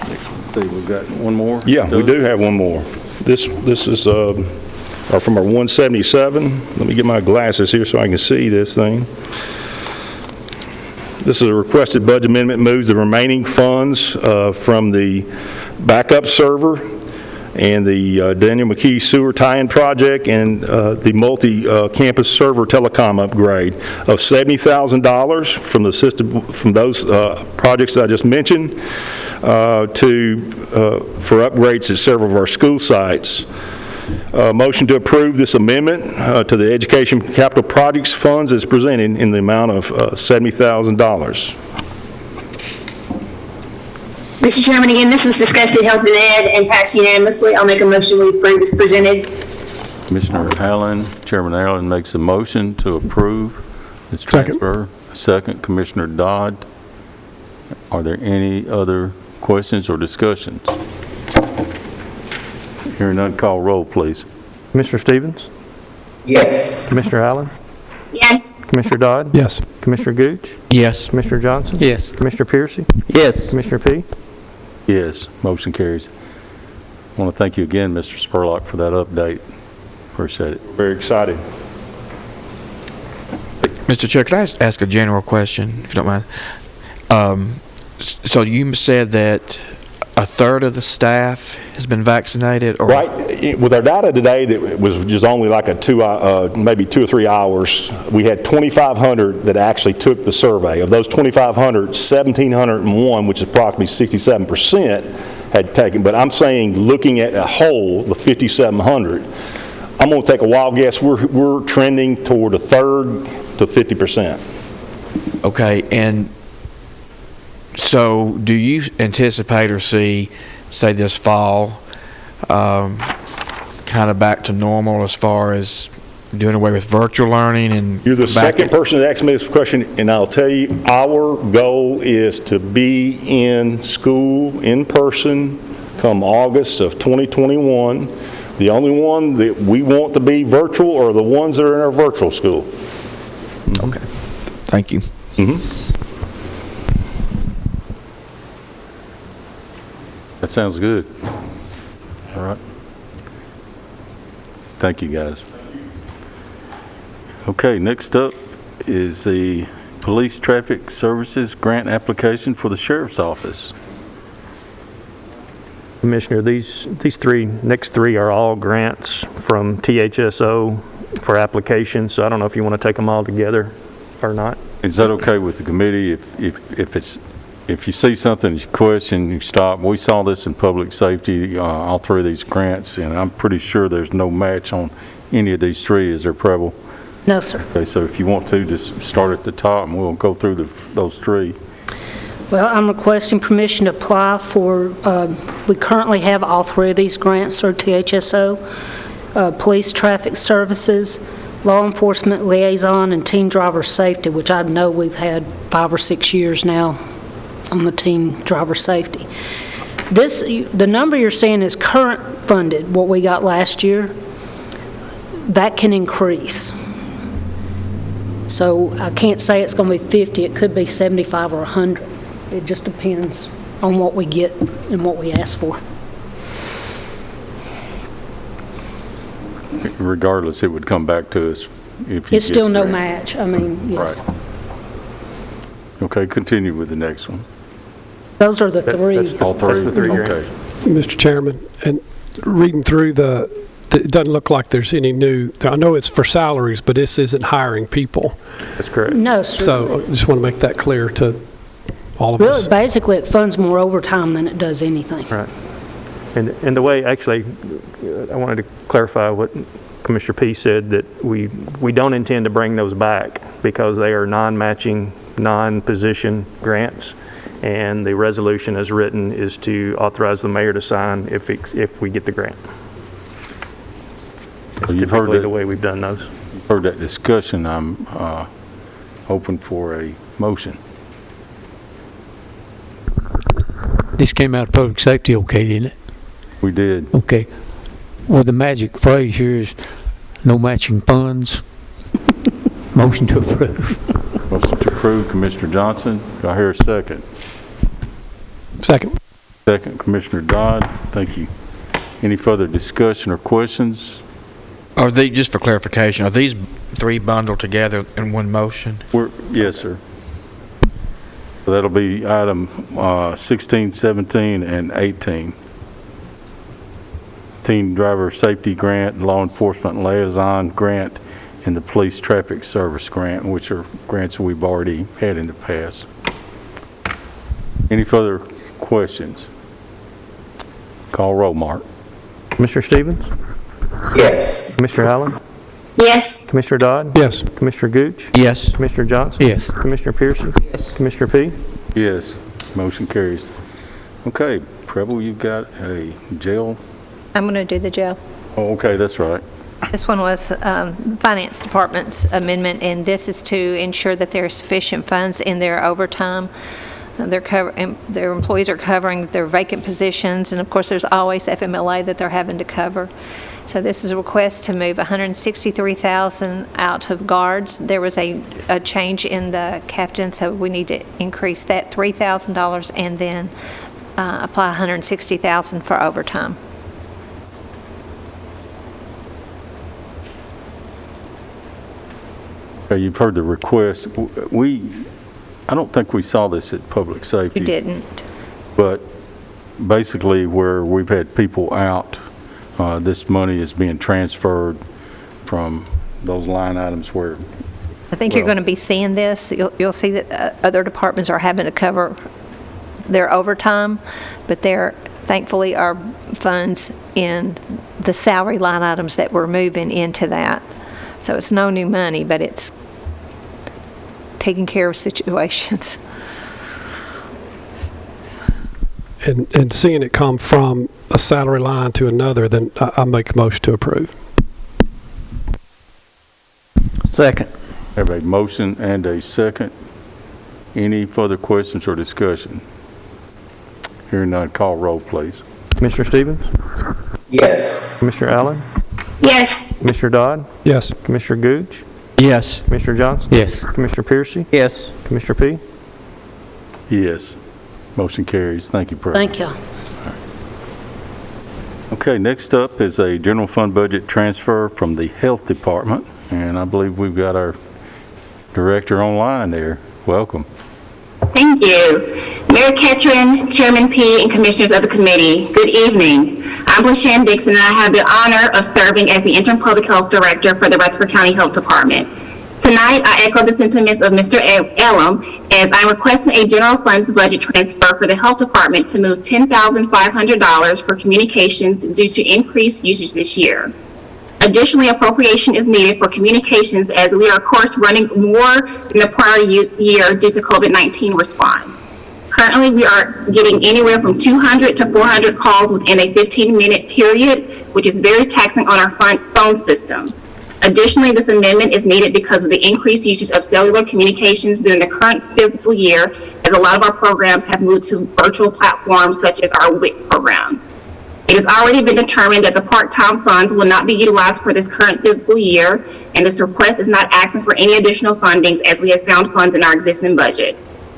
Let's see, we've got one more? Yeah, we do have one more. This is from our 177. Let me get my glasses here so I can see this thing. This is a requested budget amendment, moves the remaining funds from the backup server, and the Daniel McKee sewer tie-in project, and the multi-campus server telecom upgrade of $70,000 from the system, from those projects that I just mentioned, for upgrades at several of our school sites. Motion to approve this amendment to the Education Capital Projects Funds as presented in the amount of $70,000. Mr. Chairman, again, this was discussed at Health and Ed and passed unanimously. I'll make a motion we approve as presented. Commissioner Allen, Chairman Allen makes a motion to approve this transfer. Second, Commissioner Dodd. Are there any other questions or discussions? Hearing none, call roll, please. Commissioner Stevens? Yes. Commissioner Allen? Yes. Commissioner Dodd? Yes. Commissioner Gooch? Yes. Commissioner Johnson? Yes. Commissioner Piercy? Yes. Commissioner P? Yes, motion carries. I want to thank you again, Mr. Spurlock, for that update. Appreciate it. Very excited. Mr. Chair, could I ask a general question, if you don't mind? So you said that a third of the staff has been vaccinated? Or Right. With our data today, that was just only like maybe 2 or 3 hours, we had 2,500 that actually took the survey. Of those 2,500, 1,701, which is approximately 67%, had taken. But I'm saying, looking at a whole, the 5,700, I'm going to take a wild guess. We're trending toward a third to 50%. Okay, and so do you anticipate or see, say this fall, kind of back to normal as far as doing away with virtual learning? And you're the second person to ask me this question, and I'll tell you, our goal is to be in school in person come August of 2021. The only one that we want to be virtual are the ones that are in our virtual school. Okay, thank you. That sounds good. All right. Thank you, guys. Okay, next up is the Police Traffic Services Grant Application for the Sheriff's Office. Commissioner, these next three are all grants from THSO for applications, so I don't know if you want to take them all together or not. Is that okay with the committee? If you see something, you question, you stop. We saw this in public safety, all three of these grants, and I'm pretty sure there's no match on any of these three. Is there, Preble? No, sir. Okay, so if you want to, just start at the top, and we'll go through those three. Well, I'm requesting permission to apply for, we currently have all three of these grants through THSO, Police Traffic Services, Law Enforcement Liaison, and Teen Driver Safety, which I know we've had 5 or 6 years now on the teen driver safety. The number you're seeing is current funded, what we got last year. That can increase. So I can't say it's going to be 50, it could be 75 or 100. It just depends on what we get and what we ask for. Regardless, it would come back to us if you It's still no match, I mean, yes. Right. Okay, continue with the next one. Those are the three. All three? That's the three Okay. Mr. Chairman, and reading through it doesn't look like there's any new, I know it's for salaries, but this isn't hiring people. That's correct. No, sir. So I just want to make that clear to all of us. Really, basically, it funds more overtime than it does anything. Right. And the way, actually, I wanted to clarify what Commissioner P said, that we don't intend to bring those back because they are non-matching, non-position grants. And the resolution as written is to authorize the mayor to sign if we get the grant. That's typically the way we've done those. You've heard that discussion. I'm open for a motion. This came out of public safety, okay, didn't it? We did. Okay. Well, the magic phrase here is no matching funds. Motion to approve. Motion to approve, Commissioner Johnson. Do I hear a second? Second. Second, Commissioner Dodd. Thank you. Any further discussion or questions? Are they, just for clarification, are these three bundled together in one motion? Yes, sir. So that'll be item 16, 17, and 18. Teen Driver Safety Grant, Law Enforcement Liaison Grant, and the Police Traffic Service Grant, which are grants we've already had in the past. Any further questions? Call roll, Mark. Commissioner Stevens? Yes. Commissioner Allen? Yes. Commissioner Dodd? Yes. Commissioner Gooch? Yes. Commissioner Johnson? Yes. Commissioner Piercy? Yes. Commissioner P? Yes. Motion carries. Okay, Preble, you've got a jail. I'm going to do the jail. Oh, okay, that's right. This one was Finance Department's amendment, and this is to ensure that there are sufficient funds in their overtime. Their employees are covering their vacant positions, and of course, there's always FMLA that they're having to cover. So this is a request to move $163,000 out of guards. There was a change in the captain, so we need to increase that $3,000 and then apply $160,000 for overtime. You've heard the request. I don't think we saw this at Public Safety. You didn't. But basically where we've had people out, this money is being transferred from those line items where... I think you're going to be seeing this. You'll see that other departments are having to cover their overtime, but there thankfully are funds in the salary line items that we're moving into that. So it's no new money, but it's taking care of situations. And seeing it come from a salary line to another, then I make a motion to approve. Second. Have a motion and a second. Any further questions or discussion? Hearing none, call roll, please. Commissioner Stevens? Yes. Commissioner Allen? Yes. Commissioner Dodd? Yes. Commissioner Gooch? Yes. Commissioner Johnson? Yes. Commissioner Piercy? Yes. Commissioner P? Yes. Motion carries. Thank you, President. Thank you. Okay, next up is a general fund budget transfer from the Health Department, and I believe we've got our director online there. Welcome. Thank you. Mayor Ketron, Chairman P., and Commissioners of the committee, good evening. I'm LaShann Dixon, and I have the honor of serving as the Interim Public Health Director for the Rutherford County Health Department. Tonight, I echo the sentiments of Mr. Elam as I'm requesting a general funds budget transfer for the Health Department to move $10,500 for communications due to increased usage this year. Additionally, appropriation is needed for communications as we are, of course, running more than the prior year due to COVID-19 response. Currently, we are getting anywhere from 200 to 400 calls within a 15-minute period, which is very taxing on our phone system. Additionally, this amendment is needed because of the increased usage of cellular communications during the current fiscal year, as a lot of our programs have moved to virtual platforms such as our WIC program. It has already been determined that the part-time funds will not be utilized for this current fiscal year, and this request is not asking for any additional fundings as we have found funds in our existing budget.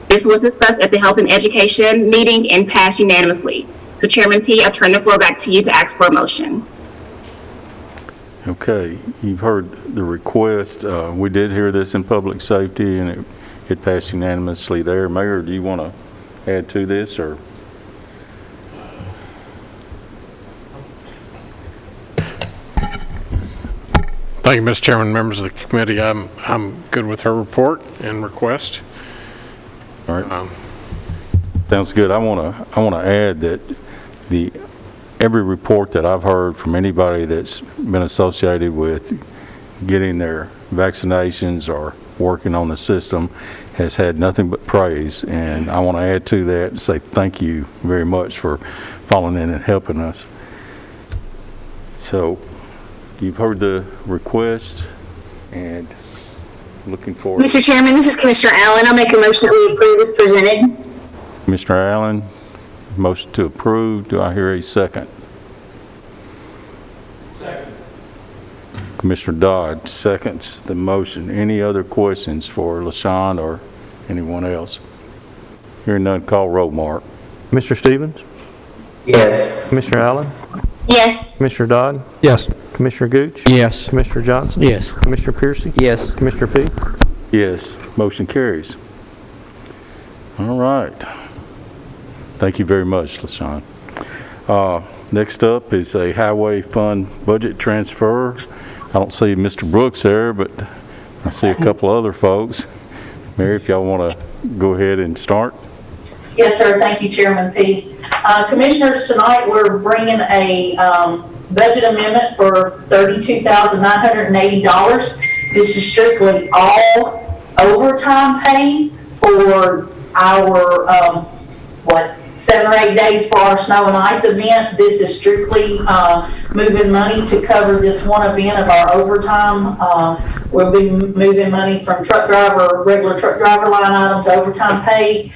This was discussed at the Health and Education meeting and passed unanimously. So Chairman P., I turn the floor back to you to ask for a motion. Okay, you've heard the request. We did hear this in Public Safety, and it passed unanimously there. Mayor, do you want to add to this, or? Thank you, Mr. Chairman, members of the committee. I'm good with her report and request. All right. Sounds good. I want to add that every report that I've heard from anybody that's been associated with getting their vaccinations or working on the system has had nothing but praise, and I want to add to that and say thank you very much for falling in and helping us. So you've heard the request, and looking forward. Mr. Chairman, this is Commissioner Allen. I'll make a motion that we approve as presented. Commissioner Allen, motion to approve. Do I hear a second? Second. Commissioner Dodd seconds the motion. Any other questions for LaShawn or anyone else? Hearing none, call roll, Mark. Mr. Stevens? Yes. Commissioner Allen? Yes. Commissioner Dodd? Yes. Commissioner Gooch? Yes. Commissioner Johnson? Yes. Commissioner Piercy? Yes. Commissioner P? Yes. Motion carries. All right. Thank you very much, LaShawn. Next up is a highway fund budget transfer. I don't see Mr. Brooks there, but I see a couple other folks. Mary, if y'all want to go ahead and start. Yes, sir. Thank you, Chairman P. Commissioners, tonight we're bringing a budget amendment for $32,980. This is strictly all overtime pay for our, 7 or 8 days for our snow and ice event. This is strictly moving money to cover this one event of our overtime. We'll be moving money from regular truck driver line item to overtime pay.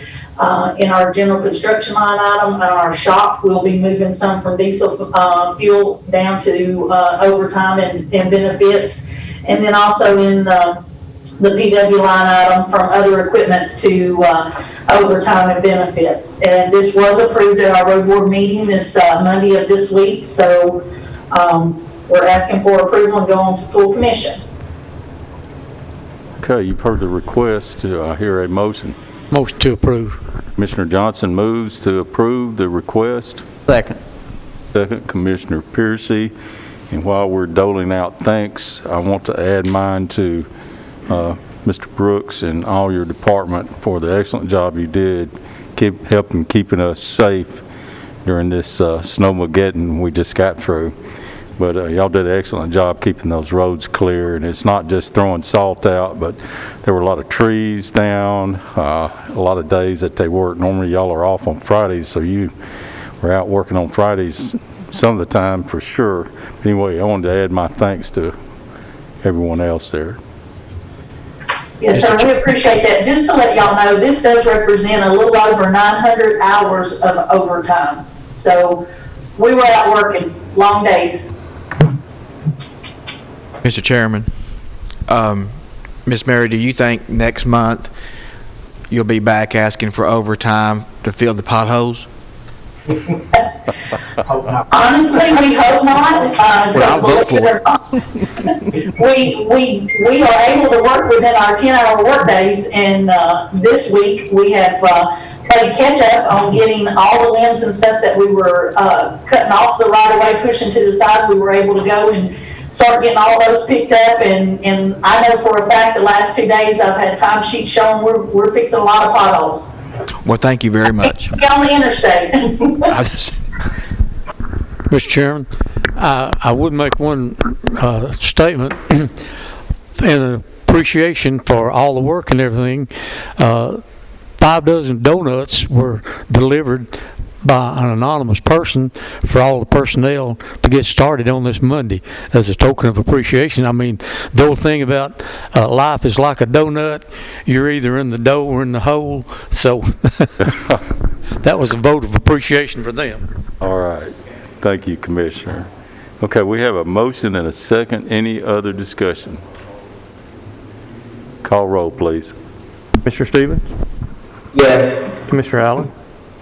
In our general construction line item, in our shop, we'll be moving some from diesel fuel down to overtime and benefits. And then also in the PW line item from other equipment to overtime and benefits. And this was approved at our road board meeting this Monday of this week. So we're asking for approval and go on to full commission. Okay, you've heard the request. Do I hear a motion? Motion to approve. Commissioner Johnson moves to approve the request. Second. Second, Commissioner Piercy. And while we're doling out thanks, I want to add mine to Mr. Brooks and all your department for the excellent job you did helping keeping us safe during this snowmageddon we just got through. But y'all did an excellent job keeping those roads clear, and it's not just throwing salt out, but there were a lot of trees down, a lot of days that they work. Normally y'all are off on Fridays, so you were out working on Fridays some of the time for sure. Anyway, I wanted to add my thanks to everyone else there. Yes, sir, we appreciate that. Just to let y'all know, this does represent a little over 900 hours of overtime. So we were out working long days. Mr. Chairman, Ms. Mary, do you think next month you'll be back asking for overtime to fill the potholes? Honestly, we hope not. Well, I'll vote for it. We are able to work within our 10-hour work days, and this week we have played catch up on getting all the limbs and stuff that we were cutting off the right of way, pushing to the side. We were able to go and start getting all those picked up, and I know for a fact the last 2 days I've had time sheets showing we're fixing a lot of potholes. Well, thank you very much. Get on the interstate. Mr. Chairman, I would make one statement in appreciation for all the work and everything. 5 dozen donuts were delivered by an anonymous person for all the personnel to get started on this Monday as a token of appreciation. I mean, the old thing about life is like a donut. You're either in the dough or in the hole. So that was a vote of appreciation for them. All right. Thank you, Commissioner. Okay, we have a motion and a second. Any other discussion? Call roll, please. Commissioner Stevens? Yes. Commissioner Allen?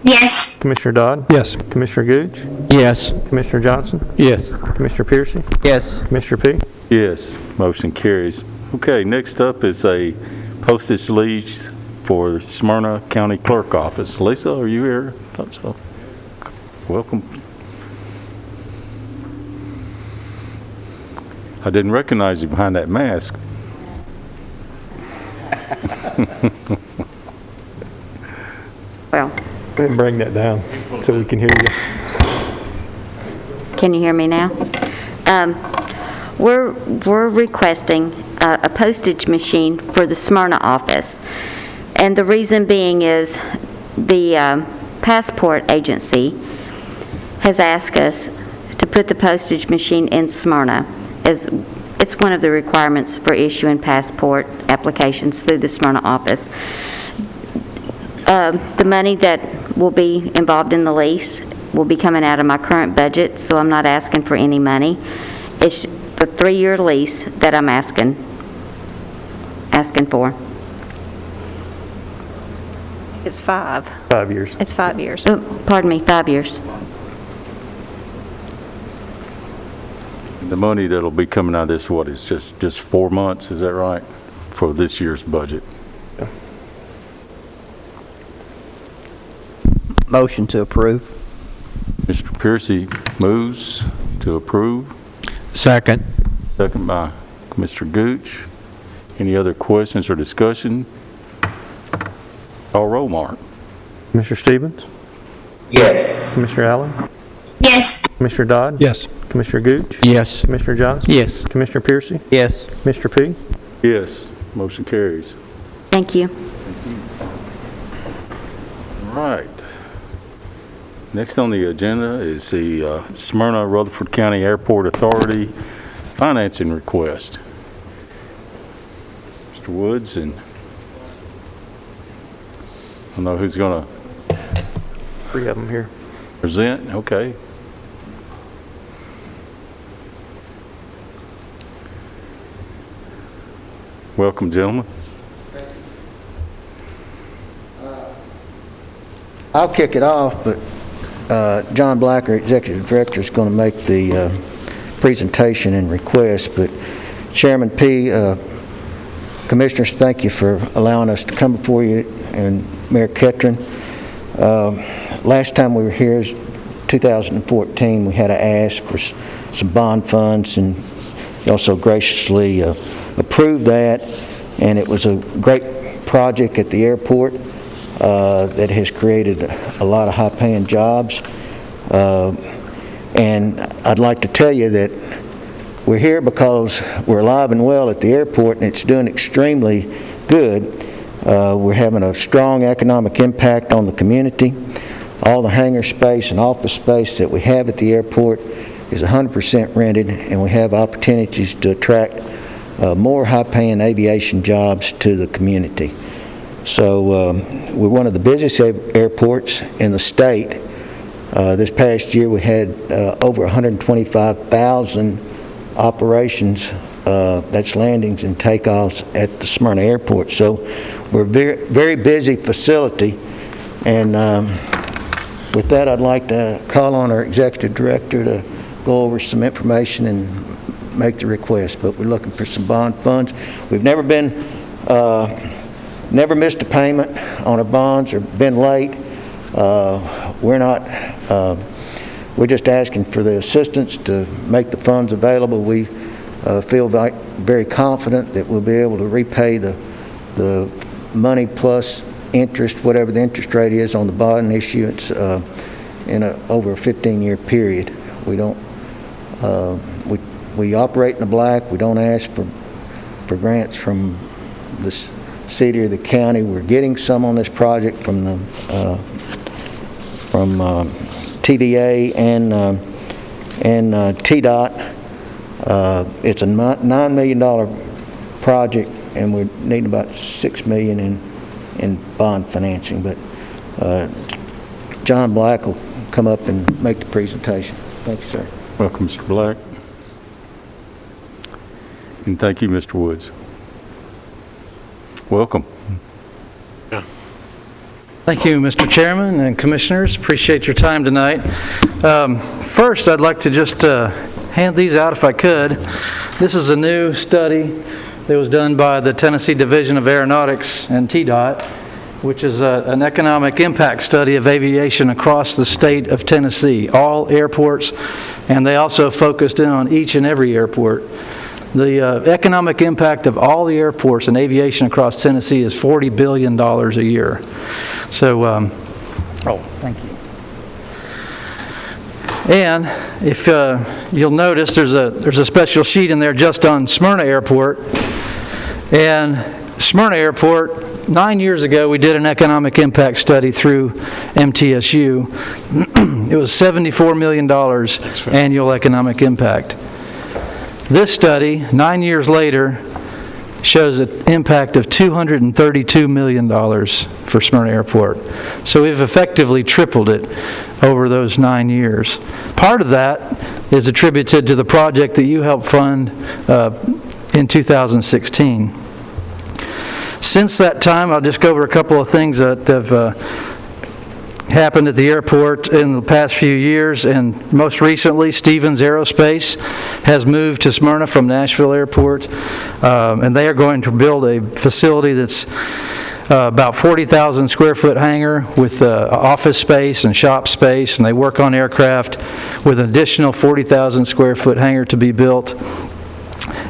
Yes. Commissioner Dodd? Yes. Commissioner Gooch? Yes. Commissioner Johnson? Yes. Commissioner Piercy? Yes. Commissioner P? Yes, motion carries. Okay, next up is a postage lease for Smyrna County Clerk Office. Lisa, are you here? I thought so. Welcome. I didn't recognize you behind that mask. Well, Go ahead and bring that down so we can hear you. can you hear me now? We're requesting a postage machine for the Smyrna office. And the reason being is the passport agency has asked us to put the postage machine in Smyrna, as it's one of the requirements for issuing passport applications through the Smyrna office. The money that will be involved in the lease will be coming out of my current budget, so I'm not asking for any money. It's the 3-year lease that I'm asking for. It's 5. 5 years. It's 5 years. Oh, pardon me, 5 years. The money that'll be coming out of this, what, is just 4 months, is that right? For this year's budget. Motion to approve. Mr. Piercy moves to approve. Second. Second by Mr. Gooch. Any other questions or discussion? Call roll, Mark. Commissioner Stevens? Yes. Commissioner Allen? Yes. Commissioner Dodd? Yes. Commissioner Gooch? Yes. Commissioner Johnson? Yes. Commissioner Piercy? Yes. Mr. P? Yes. Motion carries. Thank you. All right. Next on the agenda is the Smyrna Rutherford County Airport Authority financing request. Mr. Woods, and I don't know who's going to 3 of them here. present. Okay. Welcome, gentlemen. I'll kick it off, but John Black, our Executive Director, is going to make the presentation and request. But Chairman P., Commissioners, thank you for allowing us to come before you, and Mayor Ketron. Last time we were here, 2014, we had to ask for some bond funds, and you also graciously approved that, and it was a great project at the airport that has created a lot of high-paying jobs. And I'd like to tell you that we're here because we're alive and well at the airport, and it's doing extremely good. We're having a strong economic impact on the community. All the hangar space and office space that we have at the airport is 100% rented, and we have opportunities to attract more high-paying aviation jobs to the community. So we're one of the busiest airports in the state. This past year we had over 125,000 operations, that's landings and takeoffs at the Smyrna Airport. So we're a very, very busy facility. And with that, I'd like to call on our Executive Director to go over some information and make the request. But we're looking for some bond funds. We've never missed a payment on our bonds or been late. We're just asking for the assistance to make the funds available. We feel very confident that we'll be able to repay the money plus interest, whatever the interest rate is on the bond issuance, in over a 15-year period. We don't. We operate in the black. We don't ask for grants from the city or the county. We're getting some on this project from the TVA and TDOT. It's a $9 million project, and we need about $6 million in bond financing. But John Black will come up and make the presentation. Thank you, sir. Welcome, Mr. Black. And thank you, Mr. Woods. Welcome. Thank you, Mr. Chairman and Commissioners. Appreciate your time tonight. First, I'd like to just hand these out if I could. This is a new study that was done by the Tennessee Division of Aeronautics and TDOT, which is an economic impact study of aviation across the state of Tennessee, all airports, and they also focused in on each and every airport. The economic impact of all the airports and aviation across Tennessee is $40 billion a year. So, thank you. And if you'll notice, there's a special sheet in there just on Smyrna Airport. And Smyrna Airport, 9 years ago, we did an economic impact study through MTSU. It was $74 million annual economic impact. This study, 9 years later, shows an impact of $232 million for Smyrna Airport. So we've effectively tripled it over those 9 years. Part of that is attributed to the project that you helped fund in 2016. Since that time, I'll just go over a couple of things that have happened at the airport in the past few years, and most recently Stevens Aerospace has moved to Smyrna from Nashville Airport, and they are going to build a facility that's about 40,000 square foot hangar with office space and shop space, and they work on aircraft with an additional 40,000 square foot hangar to be built.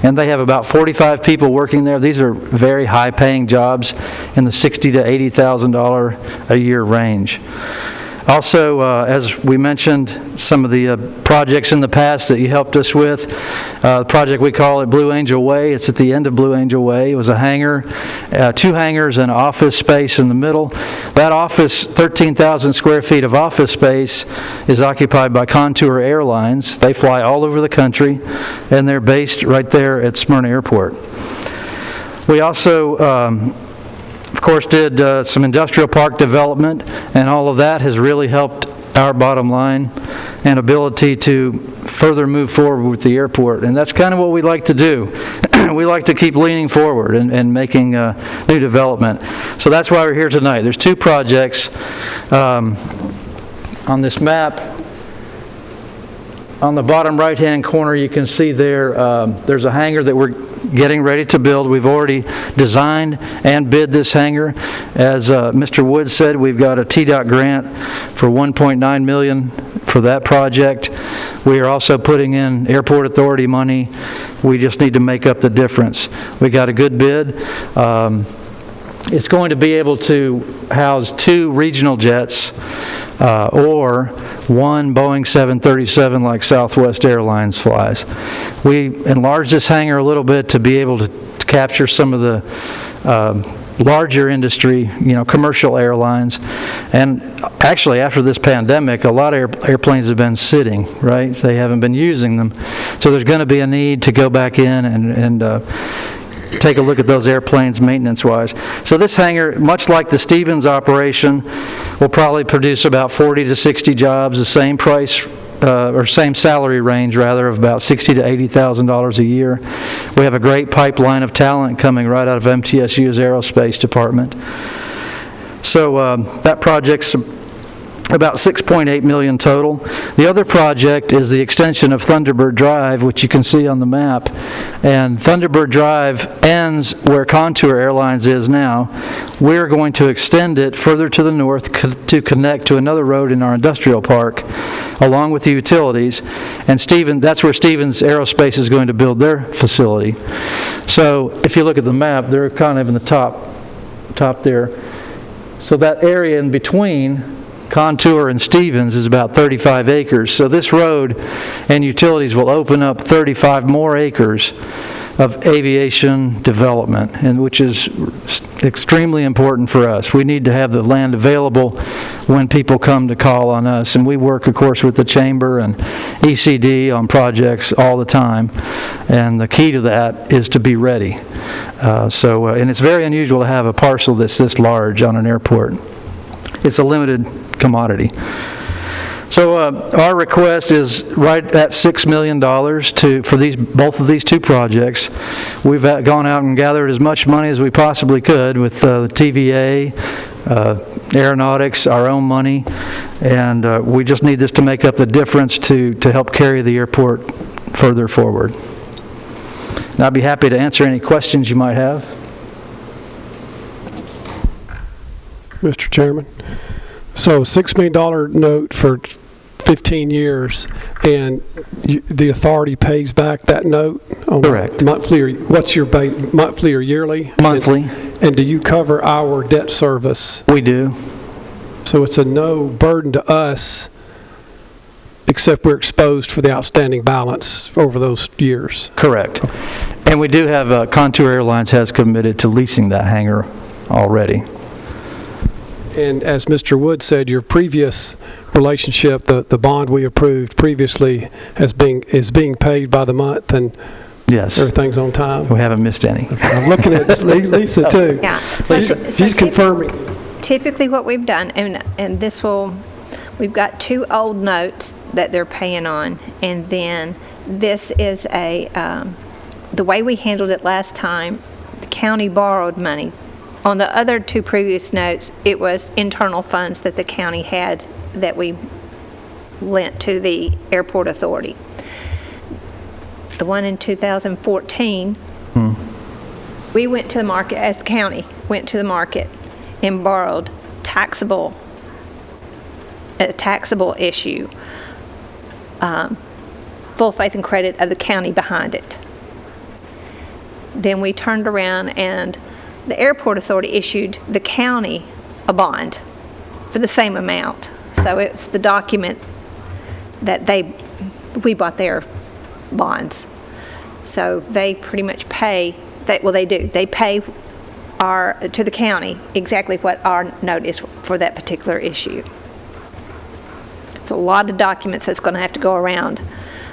And they have about 45 people working there. These are very high-paying jobs in the $60,000 to $80,000 a year range. Also, as we mentioned, some of the projects in the past that you helped us with, the project we call it Blue Angel Way. It's at the end of Blue Angel Way. It was a hangar, 2 hangars and office space in the middle. That office, 13,000 square feet of office space, is occupied by Contour Airlines. They fly all over the country, and they're based right there at Smyrna Airport. We also of course, did some industrial park development, and all of that has really helped our bottom line and ability to further move forward with the airport. And that's kind of what we like to do. We like to keep leaning forward and making new development. So that's why we're here tonight. There's 2 projects on this map. On the bottom right-hand corner, you can see there's a hangar that we're getting ready to build. We've already designed and bid this hangar. As Mr. Wood said, we've got a TDOT grant for $1.9 million for that project. We are also putting in airport authority money. We just need to make up the difference. We got a good bid. It's going to be able to house 2 regional jets or 1 Boeing 737 like Southwest Airlines flies. We enlarged this hangar a little bit to be able to capture some of the larger industry, commercial airlines. And actually, after this pandemic, a lot of airplanes have been sitting, right? They haven't been using them. So there's going to be a need to go back in and take a look at those airplanes maintenance-wise. So this hangar, much like the Stevens operation, will probably produce about 40 to 60 jobs, the same price or same salary range rather of about $60,000 to $80,000 a year. We have a great pipeline of talent coming right out of MTSU's aerospace department. So that project's about $6.8 million total. The other project is the extension of Thunderbird Drive, which you can see on the map. And Thunderbird Drive ends where Contour Airlines is now. We're going to extend it further to the north to connect to another road in our industrial park, along with the utilities. And that's where Stevens Aerospace is going to build their facility. So if you look at the map, they're kind of in the top there. So that area in between Contour and Stevens is about 35 acres. So this road and utilities will open up 35 more acres of aviation development, and which is extremely important for us. We need to have the land available when people come to call on us, and we work, of course, with the Chamber and ECD on projects all the time, and the key to that is to be ready. And it's very unusual to have a parcel that's this large on an airport. It's a limited commodity. So our request is right at $6 million for both of these 2 projects. We've gone out and gathered as much money as we possibly could with the TVA, aeronautics, our own money, and we just need this to make up the difference to help carry the airport further forward. And I'd be happy to answer any questions you might have. Mr. Chairman. So $6 million note for 15 years, and the authority pays back that note? Correct. Monthly, or what's your monthly or yearly? Monthly. And do you cover our debt service? We do. So it's a no burden to us, except we're exposed for the outstanding balance over those years? Correct. And we do have, Contour Airlines has committed to leasing that hangar already. And as Mr. Wood said, your previous relationship, the bond we approved previously is being paid by the month, and yes, everything's on time. We haven't missed any. Okay. I'm looking at Lisa too. Yeah. She's confirming. Typically, what we've done, and we've got 2 old notes that they're paying on, and then this is the way we handled it last time. The county borrowed money. On the other 2 previous notes, it was internal funds that the county had that we lent to the airport authority. The one in 2014, we went to the market, as the county went to the market and borrowed a taxable issue, full faith and credit of the county behind it. Then we turned around and the airport authority issued the county a bond for the same amount. So it's the document that we bought their bonds. So they pretty much pay, they pay to the county exactly what our note is for that particular issue. It's a lot of documents that's going to have to go around,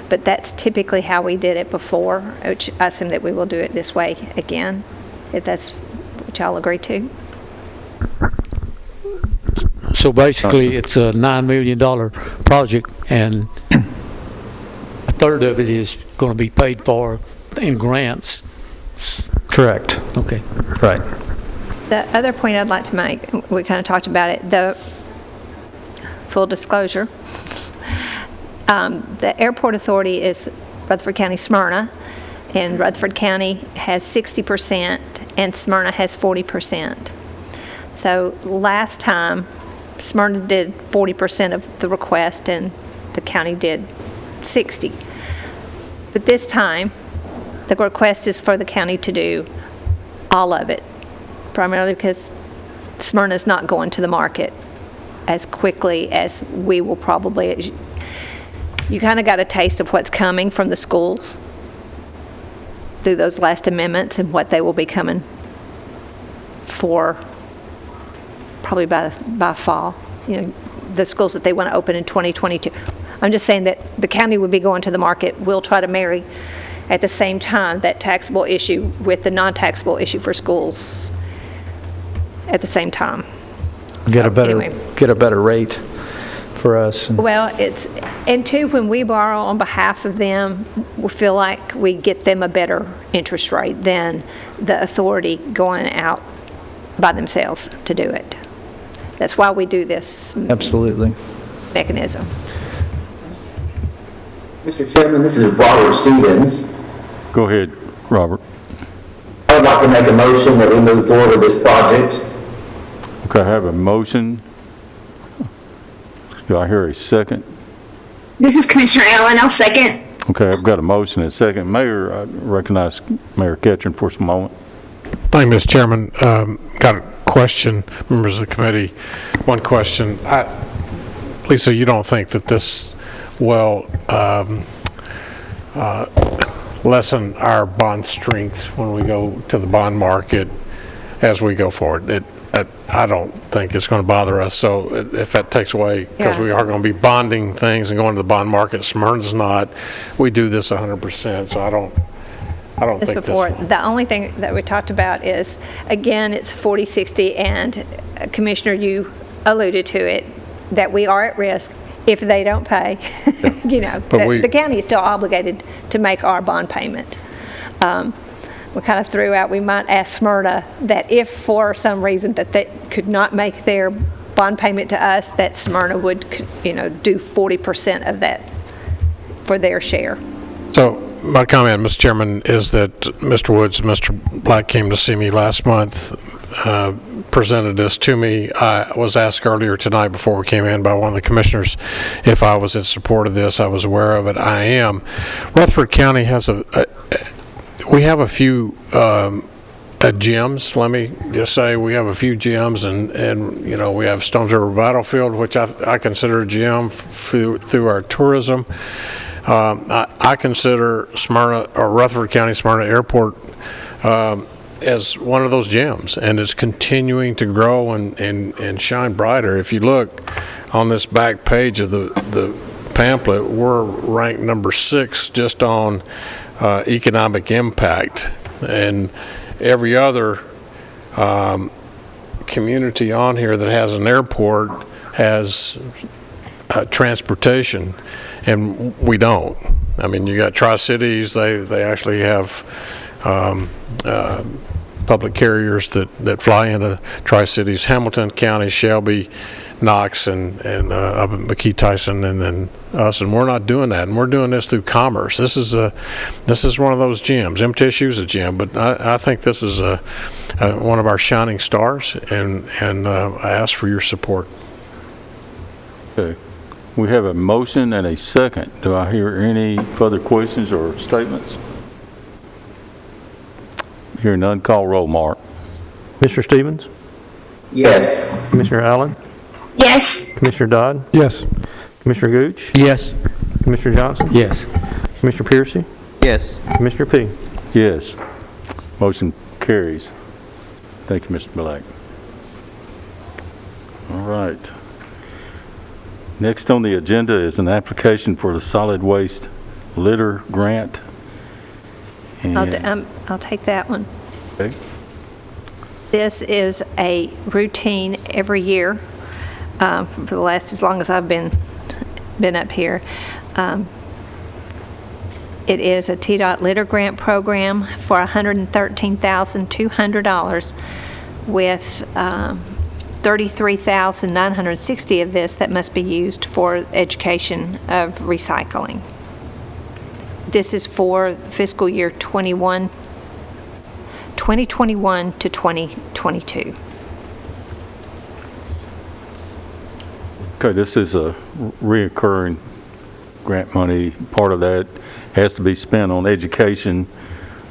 but that's typically how we did it before, which I assume that we will do it this way again, if that's what y'all agree to. So basically, it's a $9 million project, and a third of it is going to be paid for in grants. Correct. Okay. Right. The other point I'd like to make, we kind of talked about it, the full disclosure, the airport authority is Rutherford County, Smyrna, and Rutherford County has 60% and Smyrna has 40%. So last time, Smyrna did 40% of the request and the county did 60. But this time, the request is for the county to do all of it, primarily because Smyrna's not going to the market as quickly as we will probably. You kind of got a taste of what's coming from the schools through those last amendments and what they will be coming for probably by fall. You know, the schools that they want to open in 2022. I'm just saying that the county would be going to the market. We'll try to marry at the same time that taxable issue with the non-taxable issue for schools at the same time. Get a better rate for us. Well, and two, when we borrow on behalf of them, we feel like we get them a better interest rate than the authority going out by themselves to do it. That's why we do this. Absolutely. Mechanism. Mr. Chairman, this is Robert Stevens. Go ahead, Robert. I would like to make a motion that we move forward with this project. Okay, I have a motion. Do I hear a second? This is Commissioner Allen. I'll second. Okay, I've got a motion and a second. Mayor, I recognize Mayor Ketchum for some moment. Thank you, Mr. Chairman. Got a question, members of the committee. One question. Lisa, you don't think that this will lessen our bond strength when we go to the bond market as we go forward? I don't think it's going to bother us. So if that takes away, because we are going to be bonding things and going to the bond market, Smyrna's not. We do this 100%. So I don't think before. The only thing that we talked about is, again, it's 40-60, and Commissioner, you alluded to it, that we are at risk if they don't pay. You know, the county is still obligated to make our bond payment. We kind of threw out, we might ask Smyrna that if for some reason that they could not make their bond payment to us, that Smyrna would, you know, do 40% of that for their share. So my comment, Mr. Chairman, is that Mr. Woods and Mr. Black came to see me last month, presented this to me. I was asked earlier tonight before we came in by one of the commissioners if I was in support of this. I was aware of it. I am. Rutherford County has we have a few gyms. Let me just say we have a few gyms, and you know, we have Stones River Battlefield, which I consider a gym through our tourism. I consider Smyrna, or Rutherford County Smyrna Airport, as one of those gyms, and it's continuing to grow and shine brighter. If you look on this back page of the pamphlet, we're ranked number 6 just on economic impact, and every other community on here that has an airport has transportation, and we don't. I mean, you got Tri-Cities, they actually have public carriers that fly into Tri-Cities, Hamilton County, Shelby, Knox, and up at McKee Tyson, and then us. And we're not doing that. And we're doing this through commerce. This is one of those gems. MTSU is a gem, but I think this is one of our shining stars, and I ask for your support. Okay. We have a motion and a second. Do I hear any further questions or statements? Hearing none, call roll, Mark. Mr. Stevens? Yes. Commissioner Allen? Yes. Commissioner Dodd? Yes. Commissioner Gooch? Yes. Commissioner Johnson? Yes. Commissioner Piercy? Yes. Commissioner P? Yes. Motion carries. Thank you, Mr. Black. All right. Next on the agenda is an application for the solid waste litter grant. I'll take that one. Okay. This is a routine every year for the last, as long as I've been up here. It is a TDOT litter grant program for $113,200 with $33,960 of this that must be used for education of recycling. This is for fiscal year 2021 to 2022. Okay, this is a reoccurring grant money. Part of that has to be spent on education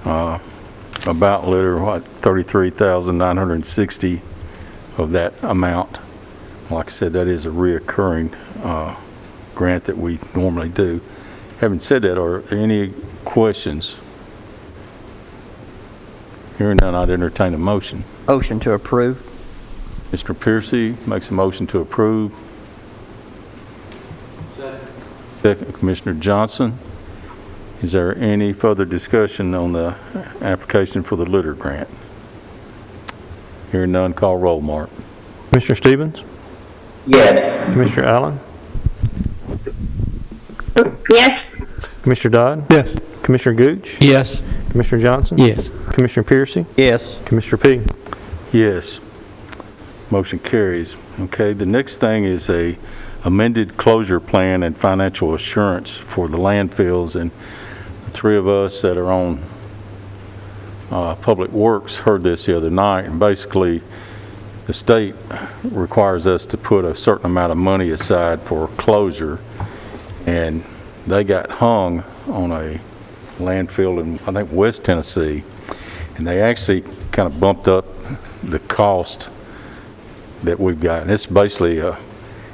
about litter, $33,960 of that amount. Like I said, that is a reoccurring grant that we normally do. Having said that, are there any questions? Hearing none, I'd entertain a motion. Motion to approve. Mr. Piercy makes a motion to approve. Second, Commissioner Johnson. Is there any further discussion on the application for the litter grant? Hearing none, call roll, Mark. Commissioner Stevens? Yes. Commissioner Allen? Yes. Commissioner Dodd? Yes. Commissioner Gooch? Yes. Commissioner Johnson? Yes. Commissioner Piercy? Yes. Commissioner P? Yes. Motion carries. Okay, the next thing is a amended closure plan and financial assurance for the landfills, and the three of us that are on Public Works heard this the other night, and basically the state requires us to put a certain amount of money aside for closure, and they got hung on a landfill in, I think, West Tennessee, and they actually kind of bumped up the cost that we've got. And it's basically a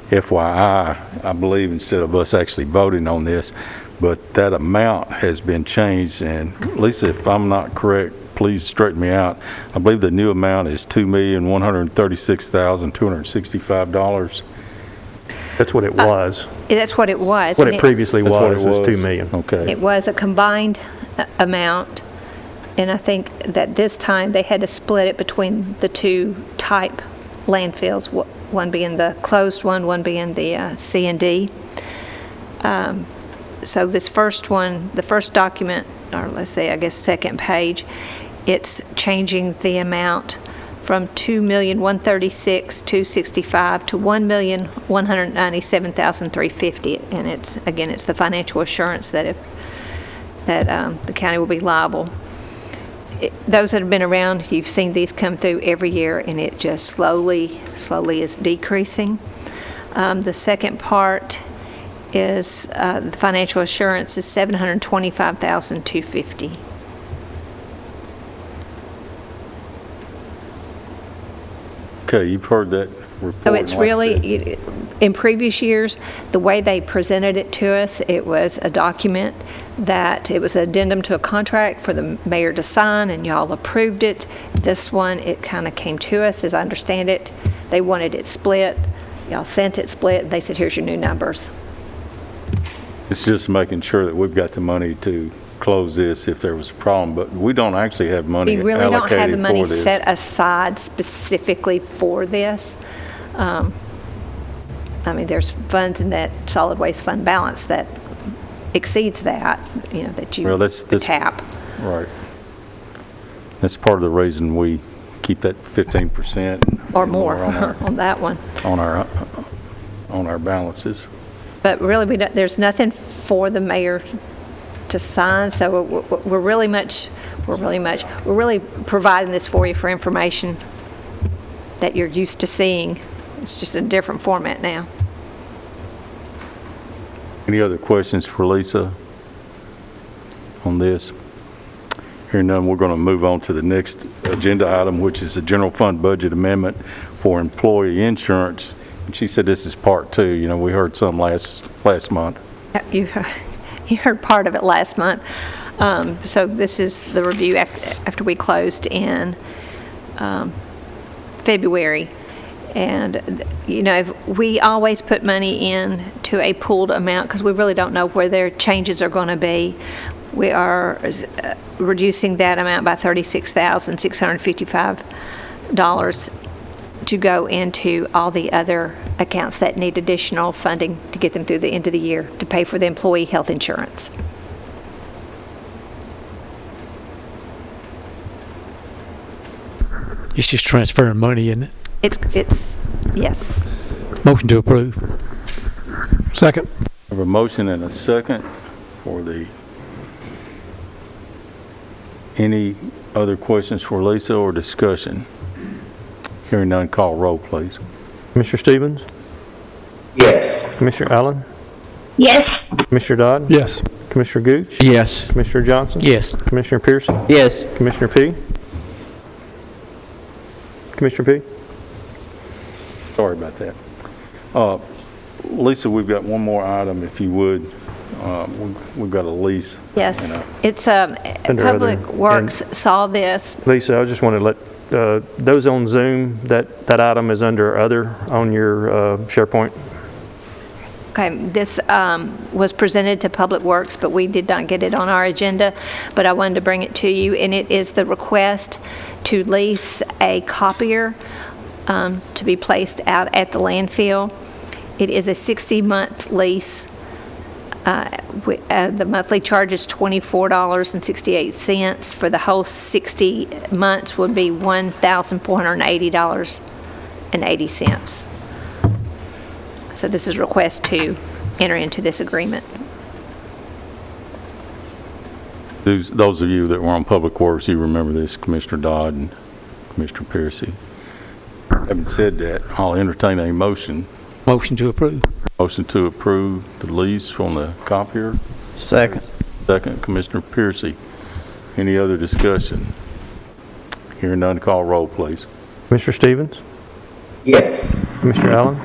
FYI, I believe, instead of us actually voting on this, but that amount has been changed, and Lisa, if I'm not correct, please straighten me out. I believe the new amount is $2,136,265. That's what it was. That's what it was. What it previously was $2 million. Okay. It was a combined amount, and I think that this time they had to split it between the two type landfills, one being the closed one being the C and D. So this first one, the first document, or let's say, I guess, second page, it's changing the amount from $2,136,265 to $1,197,350, and it's the financial assurance that the county will be liable. Those that have been around, you've seen these come through every year, and it just slowly is decreasing. The second part is the financial assurance is $725,250. Okay, you've heard that report. So it's really, in previous years, the way they presented it to us, it was a document that it was an addendum to a contract for the mayor to sign, and y'all approved it. This one, it kind of came to us, as I understand it. They wanted it split. Y'all sent it split, and they said, here's your new numbers. It's just making sure that we've got the money to close this if there was a problem, but we don't actually have money We really allocated don't have the money for this. set aside specifically for this. I mean, there's funds in that solid waste fund balance that exceeds that, that you Well, that's the cap. Right. That's part of the reason we keep that 15%. Or more on on that one. our balances. But really, there's nothing for the mayor to sign, so we're really providing this for you for information that you're used to seeing. It's just a different format now. Any other questions for Lisa on this? Hearing none, we're going to move on to the next agenda item, which is the general fund budget amendment for employee insurance. And she said this is part 2. You know, we heard some last month. You heard part of it last month. So this is the review after we closed in February. And, you know, we always put money in to a pooled amount because we really don't know where their changes are going to be. We are reducing that amount by $36,655 to go into all the other accounts that need additional funding to get them through the end of the year to pay for the employee health insurance. It's just transferring money, isn't it? It's yes. Motion to approve. Second. I have a motion and a second for the. Any other questions for Lisa or discussion? Hearing none, call roll, please. Commissioner Stevens? Yes. Commissioner Allen? Yes. Commissioner Dodd? Yes. Commissioner Gooch? Yes. Commissioner Johnson? Yes. Commissioner Pearson? Yes. Commissioner P? Commissioner P? Sorry about that. Lisa, we've got one more item, if you would. We've got a lease. Yes. It's Under Public other- Works saw this. Lisa, I just want to let those on Zoom, that item is under other on your SharePoint. Okay, this was presented to Public Works, but we did not get it on our agenda, but I wanted to bring it to you, and it is the request to lease a copier to be placed out at the landfill. It is a 60-month lease. The monthly charge is $24.68. For the whole 60 months would be $1,480.80. So this is a request to enter into this agreement. Those of you that were on Public Works, you remember this, Commissioner Dodd and Commissioner Piercy. Having said that, I'll entertain a motion. Motion to approve. Motion to approve the lease from the copier. Second. Second, Commissioner Piercy. Any other discussion? Hearing none, call roll, please. Commissioner Stevens? Yes. Commissioner Allen?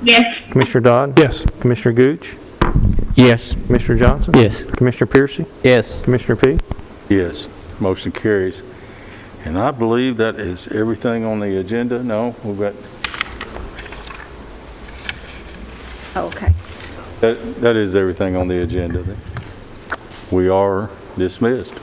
Yes. Commissioner Dodd? Yes. Commissioner Gooch? Yes. Commissioner Johnson? Yes. Commissioner Piercy? Yes. Commissioner P? Yes, motion carries. And I believe that is everything on the agenda. No, we've got, Okay. that is everything on the agenda. We are dismissed.